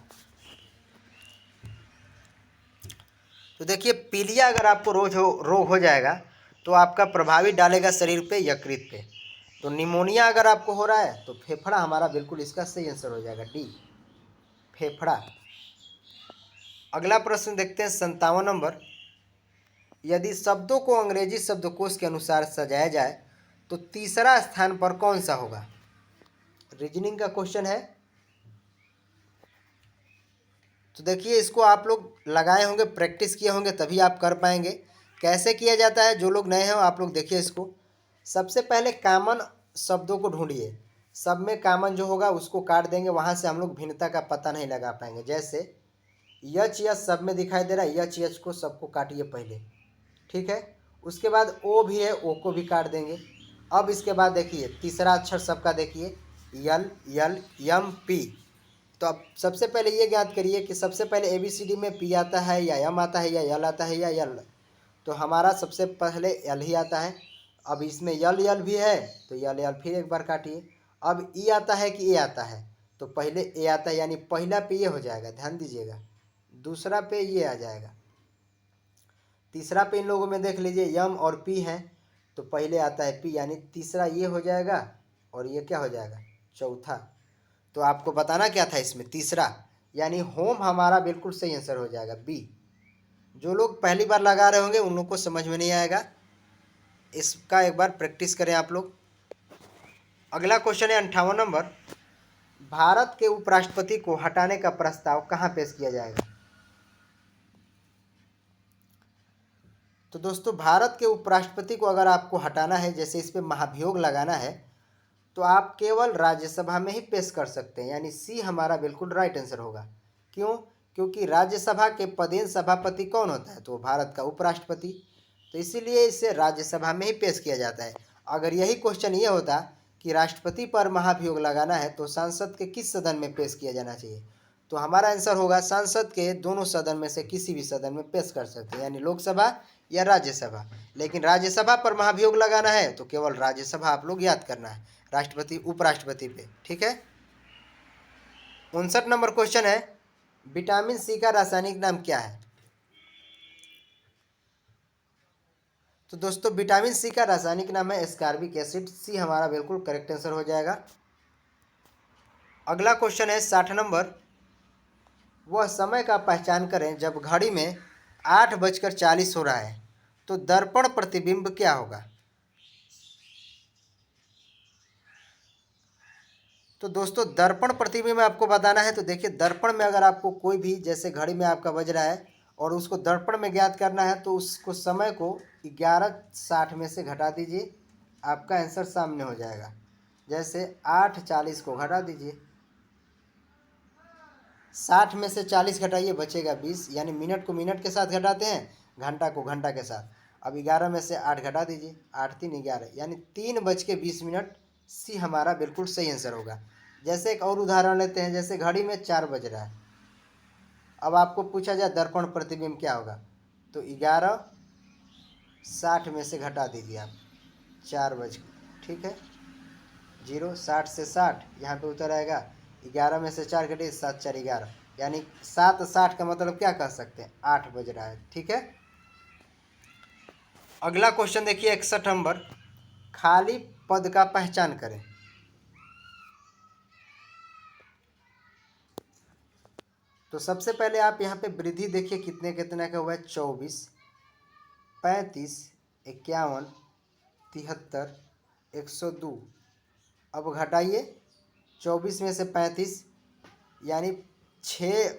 तो देखिए पीलिया अगर आपको रोग हो जाएगा तो आपका प्रभावी डालेगा शरीर पे यकृत पे। तो निमोनिया अगर आपको हो रहा है तो फेफड़ा हमारा बिल्कुल इसका सही आंसर हो जाएगा, डी फेफड़ा। अगला प्रश्न देखते हैं 57 नंबर, यदि शब्दों को अंग्रेजी शब्दकोश के अनुसार सजाया जाए तो तीसरा स्थान पर कौन सा होगा? रीजनिंग का क्वेश्चन है। तो देखिए इसको आप लोग लगाए होंगे, प्रैक्टिस किए होंगे तभी आप कर पाएंगे। कैसे किया जाता है, जो लोग नए हैं आप लोग देखिए इसको। सबसे पहले कॉमन शब्दों को ढूंढिए, सब में कॉमन जो होगा उसको काट देंगे, वहाँ से हम लोग भिन्नता का पता नहीं लगा पाएंगे। जैसे यच यच सब में दिखाई दे रहा है, यच यच को सबको काटिए पहले, ठीक है। उसके बाद ओ भी है, ओ को भी काट देंगे। अब इसके बाद देखिए तीसरा अक्षर सबका देखिए, यल यल यम पी। तो अब सबसे पहले ये ज्ञात करिए कि सबसे पहले ABCD में पी आता है या यम आता है या यल आता है या यल। तो हमारा सबसे पहले यल ही आता है। अब इसमें यल यल भी है तो यल यल फिर एक बार काटिए। अब ई आता है कि ए आता है, तो पहले ए आता है यानी पहला पे ये हो जाएगा, ध्यान दीजिएगा। दूसरा पे ये आ जाएगा, तीसरा पे इन लोगों में देख लीजिए यम और पी है, तो पहले आता है पी यानी तीसरा ये हो जाएगा और ये क्या हो जाएगा, चौथा। तो आपको बताना क्या था इसमें, तीसरा यानी होम हमारा बिल्कुल सही आंसर हो जाएगा, बी। जो लोग पहली बार लगा रहे होंगे उन लोग को समझ में नहीं आएगा, इसका एक बार प्रैक्टिस करें आप लोग। अगला क्वेश्चन है 58 नंबर, भारत के उपराष्ट्रपति को हटाने का प्रस्ताव कहाँ पेश किया जाएगा? तो दोस्तों भारत के उपराष्ट्रपति को अगर आपको हटाना है, जैसे इस पर महाभियोग लगाना है, तो आप केवल राज्यसभा में ही पेश कर सकते हैं, यानी सी हमारा बिल्कुल राइट आंसर होगा। क्यों? क्योंकि राज्यसभा के पदेन सभापति कौन होता है? तो वो भारत का उपराष्ट्रपति, तो इसीलिए इसे राज्यसभा में ही पेश किया जाता है। अगर यही क्वेश्चन ये होता कि राष्ट्रपति पर महाभियोग लगाना है तो सांसद के किस सदन में पेश किया जाना चाहिए, तो हमारा आंसर होगा सांसद के दोनों सदन में से किसी भी सदन में पेश कर सकते हैं, यानी लोकसभा या राज्यसभा। लेकिन राज्यसभा पर महाभियोग लगाना है तो केवल राज्यसभा आप लोग याद करना है, राष्ट्रपति उपराष्ट्रपति पे, ठीक है। 59 नंबर क्वेश्चन है, विटामिन सी का रासायनिक नाम क्या है? तो दोस्तों विटामिन सी का रासायनिक नाम है एस्कॉर्बिक एसिड, सी हमारा बिल्कुल करेक्ट आंसर हो जाएगा। अगला क्वेश्चन है 60 नंबर, वह समय का पहचान करें जब घड़ी में 8:40 हो रहा है। तो दर्पण प्रतिबिंब क्या होगा? तो दोस्तों दर्पण प्रतिबिंब आपको बताना है। तो देखिए दर्पण में अगर आपको कोई भी, जैसे घड़ी में आपका बज रहा है और उसको दर्पण में ज्ञात करना है, तो उसको समय को 11:60 में से घटा दीजिए, आपका आंसर सामने हो जाएगा। जैसे 8:40 को घटा दीजिए, 60 में से 40 घटाइए, बचेगा 20, यानी मिनट को मिनट के साथ घटाते हैं, घंटा को घंटा के साथ। अब 11 में से 8 घटा दीजिए, 8 3 11, यानी 3:20 सी हमारा बिल्कुल सही आंसर होगा। जैसे एक और उदाहरण लेते हैं, जैसे घड़ी में 4 बज रहा है। अब आपको पूछा जाए दर्पण प्रतिबिंब क्या होगा, तो 11:60 में से घटा दीजिए आप 4 ठीक है, 0 60 से 60 यहाँ पे उतर आएगा, 11 में से 4 घटे 7 4 11, यानी 7:60 का मतलब क्या कह सकते हैं, 8 बज रहा है। ठीक है, अगला क्वेश्चन देखिए 61 नंबर, खाली पद का पहचान करें। तो सबसे पहले आप यहाँ पे वृद्धि देखिए कितने कितने का हुआ है, 24 35 51 73 102। अब घटाइए 24 में से 35, यानी 6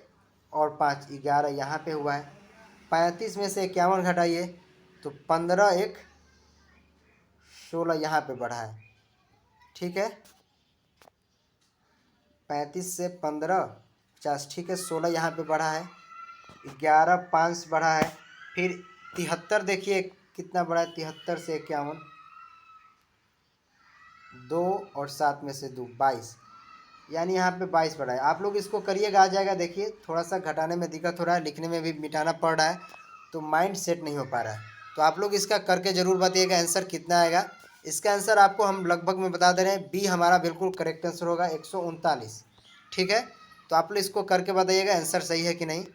और 5 11 यहाँ पे हुआ है। 35 में से 51 घटाइए तो 15 1 16 यहाँ पे बढ़ा है। ठीक है, 35 से 15 50, ठीक है, 16 यहाँ पे बढ़ा है, 11 5 बढ़ा है, फिर 73 देखिए कितना बढ़ा है, 73 से 51, 2 और 7 में से 2 22, यानी यहाँ पे 22 बढ़ा है। आप लोग इसको करिएगा, आ जाएगा। देखिए थोड़ा सा घटाने में दिक्कत हो रहा है, लिखने में भी मिटाना पड़ रहा है, तो माइंड सेट नहीं हो पा रहा है। तो आप लोग इसका करके ज़रूर बताइएगा आंसर कितना आएगा। इसका आंसर आपको हम लगभग में बता दे रहे हैं, बी हमारा बिल्कुल करेक्ट आंसर होगा, 139। ठीक है, तो आप लोग इसको करके बताइएगा आंसर सही है कि नहीं।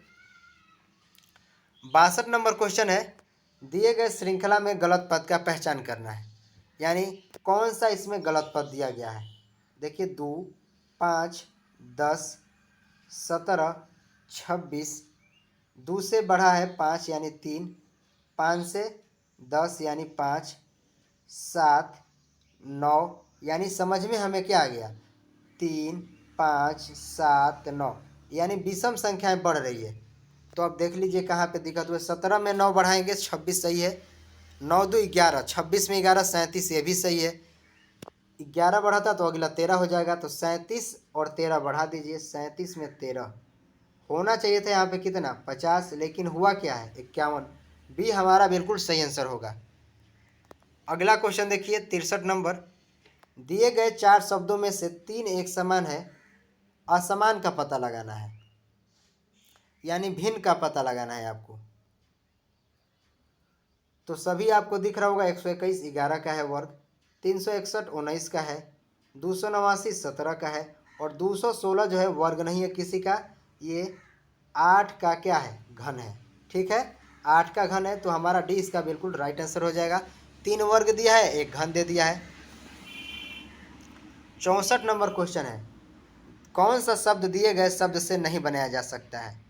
62 नंबर क्वेश्चन है, दिए गए श्रृंखला में गलत पद का पहचान करना है, यानी कौन सा इसमें गलत पद दिया गया है। देखिए 2 5 10 17 26, 2 से बढ़ा है 5 यानी 3, 5 से 10 यानी 5, 7 9, यानी समझ में हमें क्या आ गया, 3 5 7 9, यानी विषम संख्याएं बढ़ रही है। तो अब देख लीजिए कहाँ पे दिक्कत हुआ, 17 में 9 बढ़ाएंगे 26 सही है, 9 2 11, 26 में 11 37, ये भी सही है। 11 बढ़ा था तो अगला 13 हो जाएगा, तो 37 और 13 बढ़ा दीजिए, 37 में 13 होना चाहिए था यहाँ पे कितना, 50, लेकिन हुआ क्या है 51। बी हमारा बिल्कुल सही आंसर होगा। अगला क्वेश्चन देखिए 63 नंबर, दिए गए 4 शब्दों में से 3 एक समान है, असमान का पता लगाना है, यानी भिन्न का पता लगाना है आपको। तो सभी आपको दिख रहा होगा, 121 11 का है वर्ग, 361 19 का है, 289 17 का है, और 216 जो है वर्ग नहीं है किसी का, ये 8 का क्या है, घन है। ठीक है, 8 का घन है, तो हमारा डी इसका बिल्कुल राइट आंसर हो जाएगा। 3 वर्ग दिया है, 1 घन दे दिया है। 64 नंबर क्वेश्चन है, कौन सा शब्द दिए गए शब्द से नहीं बनाया जा सकता है।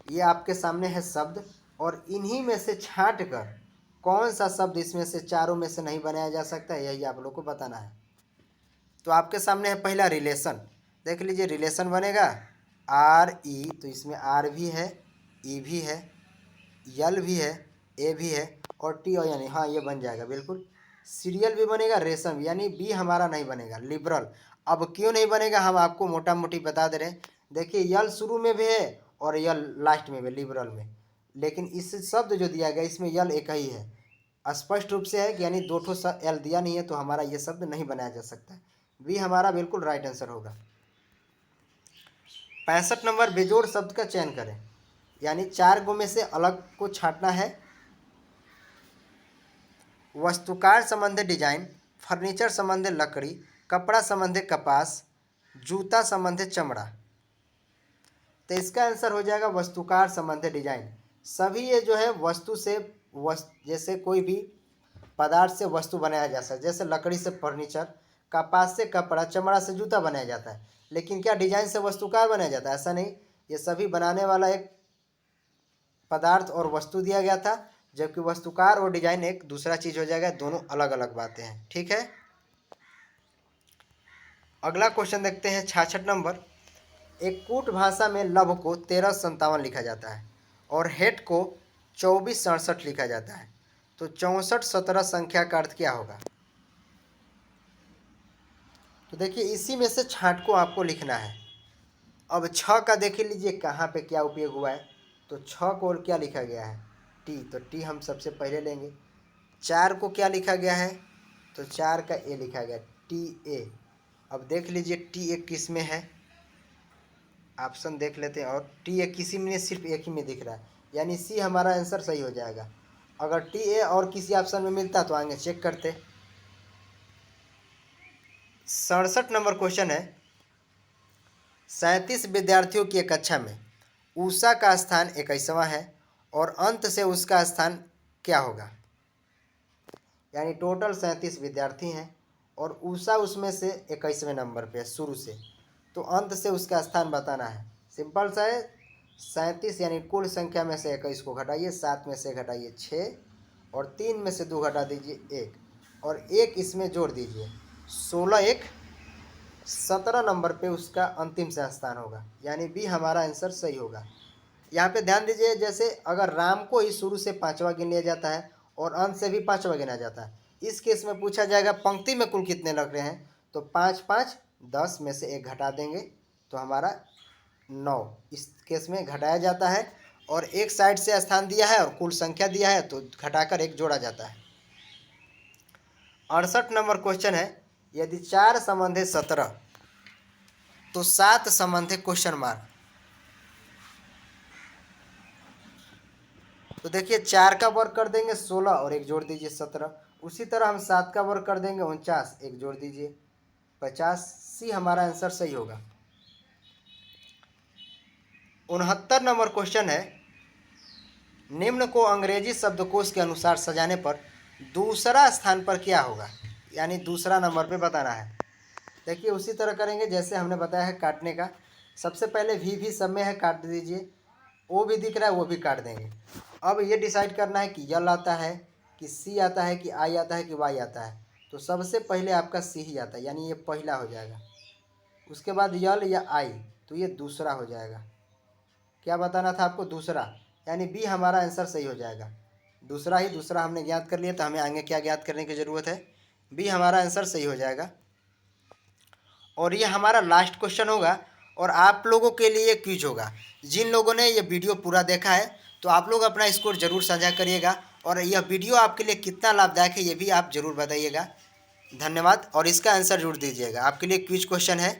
ये आपके सामने है शब्द, और इन्हीं में से छांट कर कौन सा शब्द इसमें से चारों में से नहीं बनाया जा सकता है, यही आप लोग को बताना है। तो आपके सामने है पहला रिलेशन, देख लीजिए रिलेशन बनेगा आर ई, तो इसमें आर भी है, ई भी है, यल भी है, ए भी है, और टी, और यानी हाँ ये बन जाएगा बिल्कुल। सीरियल भी बनेगा, रेशम, यानी बी हमारा नहीं बनेगा, लिबरल। अब क्यों नहीं बनेगा हम आपको मोटा मोटी बता दे रहे हैं। देखिए यल शुरू में भी है और यल लास्ट में भी, लिबरल में, लेकिन इस शब्द जो दिया गया इसमें यल एक ही है, स्पष्ट रूप से है कि यानी 2 ठो यल दिया नहीं है, तो हमारा ये शब्द नहीं बनाया जा सकता है। बी हमारा बिल्कुल राइट आंसर होगा। 65 नंबर, बेजोड़ शब्द का चयन करें, यानी 4 गो में से अलग को छांटना है। वस्तुकार संबंधी डिजाइन, फर्नीचर संबंधी लकड़ी, कपड़ा संबंधी कपास, जूता संबंधी चमड़ा। तो इसका आंसर हो जाएगा वस्तुकार संबंधी डिजाइन। सभी ये जो है वस्तु से जैसे कोई भी पदार्थ से वस्तु बनाया जा सकता है, जैसे लकड़ी से फर्नीचर, कपास से कपड़ा, चमड़ा से जूता बनाया जाता है, लेकिन क्या डिजाइन से वस्तुकार बनाया जाता है, ऐसा नहीं। ये सभी बनाने वाला एक पदार्थ और वस्तु दिया गया था, जबकि वस्तुकार और डिजाइन एक दूसरा चीज हो जाएगा। दोनों अलग अलग बातें हैं। ठीक है, अगला क्वेश्चन देखते हैं 66 नंबर। एक कूट भाषा में लव को 1357 लिखा जाता है और हेट को 2467 लिखा जाता है, तो 6417 संख्या का अर्थ क्या होगा? तो देखिए इसी में से छांट को आपको लिखना है। अब 6 का देख लीजिए कहाँ पे क्या उपयोग हुआ है, तो 6 को क्या लिखा गया है? टी, तो टी हम सबसे पहले लेंगे। 4 को क्या लिखा गया है? तो 4 का ए लिखा गया, टी ए। अब देख लीजिए टी ए किस में है, ऑप्शन देख लेते हैं, और टी ए किसी में सिर्फ एक ही में दिख रहा है, यानी सी हमारा आंसर सही हो जाएगा। अगर टी ए और किसी ऑप्शन में मिलता तो आगे चेक करते। 67 नंबर क्वेश्चन है, 37 विद्यार्थियों की एक कक्षा में उषा का स्थान 21वां है और अंत से उसका स्थान क्या होगा? यानी टोटल 37 विद्यार्थी हैं और उषा उसमें से 21वें नंबर पे है शुरू से, तो अंत से उसका स्थान बताना है। सिंपल सा है, 37 यानी कुल संख्या में से 21 को घटाइए, 7 में से घटाइए 6 और 3 में से 2 घटा दीजिए 1 और 1 इसमें जोड़ दीजिए, 16 1 17 नंबर पे उसका अंतिम से स्थान होगा, यानी बी हमारा आंसर सही होगा। यहाँ पे ध्यान दीजिए, जैसे अगर राम को ही शुरू से 5वां गिन लिया जाता है और अंत से भी 5वां गिना जाता है, इस केस में पूछा जाएगा पंक्ति में कुल कितने लग रहे हैं, तो 5 5 10 में से 1 घटा देंगे तो हमारा 9, इस केस में घटाया जाता है और एक साइड से स्थान दिया है और कुल संख्या दिया है तो घटाकर 1 जोड़ा जाता है। 68 नंबर क्वेश्चन है, यदि 4 संबंध है 17 तो 7 संबंध है क्वेश्चन मार्क। तो देखिए 4 का वर्ग कर देंगे 16 और 1 जोड़ दीजिए 17, उसी तरह हम 7 का वर्ग कर देंगे 49, 1 जोड़ दीजिए 50, सी हमारा आंसर सही होगा। 69 नंबर क्वेश्चन है, निम्न को अंग्रेजी शब्दकोश के अनुसार सजाने पर दूसरा स्थान पर क्या होगा? यानी दूसरा नंबर पे बताना है। देखिए उसी तरह करेंगे जैसे हमने बताया है काटने का। सबसे पहले भी सब में है, काट दीजिए, ओ भी दिख रहा है वो भी काट देंगे। अब ये डिसाइड करना है कि यल आता है कि सी आता है कि आई आता है कि वाई आता है, तो सबसे पहले आपका सी ही आता है, यानी ये पहला हो जाएगा। उसके बाद यल या आई, तो ये दूसरा हो जाएगा। क्या बताना था आपको? दूसरा, यानी बी हमारा आंसर सही हो जाएगा। दूसरा ही, दूसरा हमने ज्ञात कर लिया तो हमें आगे क्या ज्ञात करने की ज़रूरत है? बी हमारा आंसर सही हो जाएगा। और ये हमारा लास्ट क्वेश्चन होगा और आप लोगों के लिए क्विज होगा। जिन लोगों ने ये वीडियो पूरा देखा है तो आप लोग अपना स्कोर जरूर साझा करिएगा और यह वीडियो आपके लिए कितना लाभदायक है ये भी आप जरूर बताइएगा। धन्यवाद, और इसका आंसर जरूर दीजिएगा। आपके लिए क्विज क्वेश्चन है,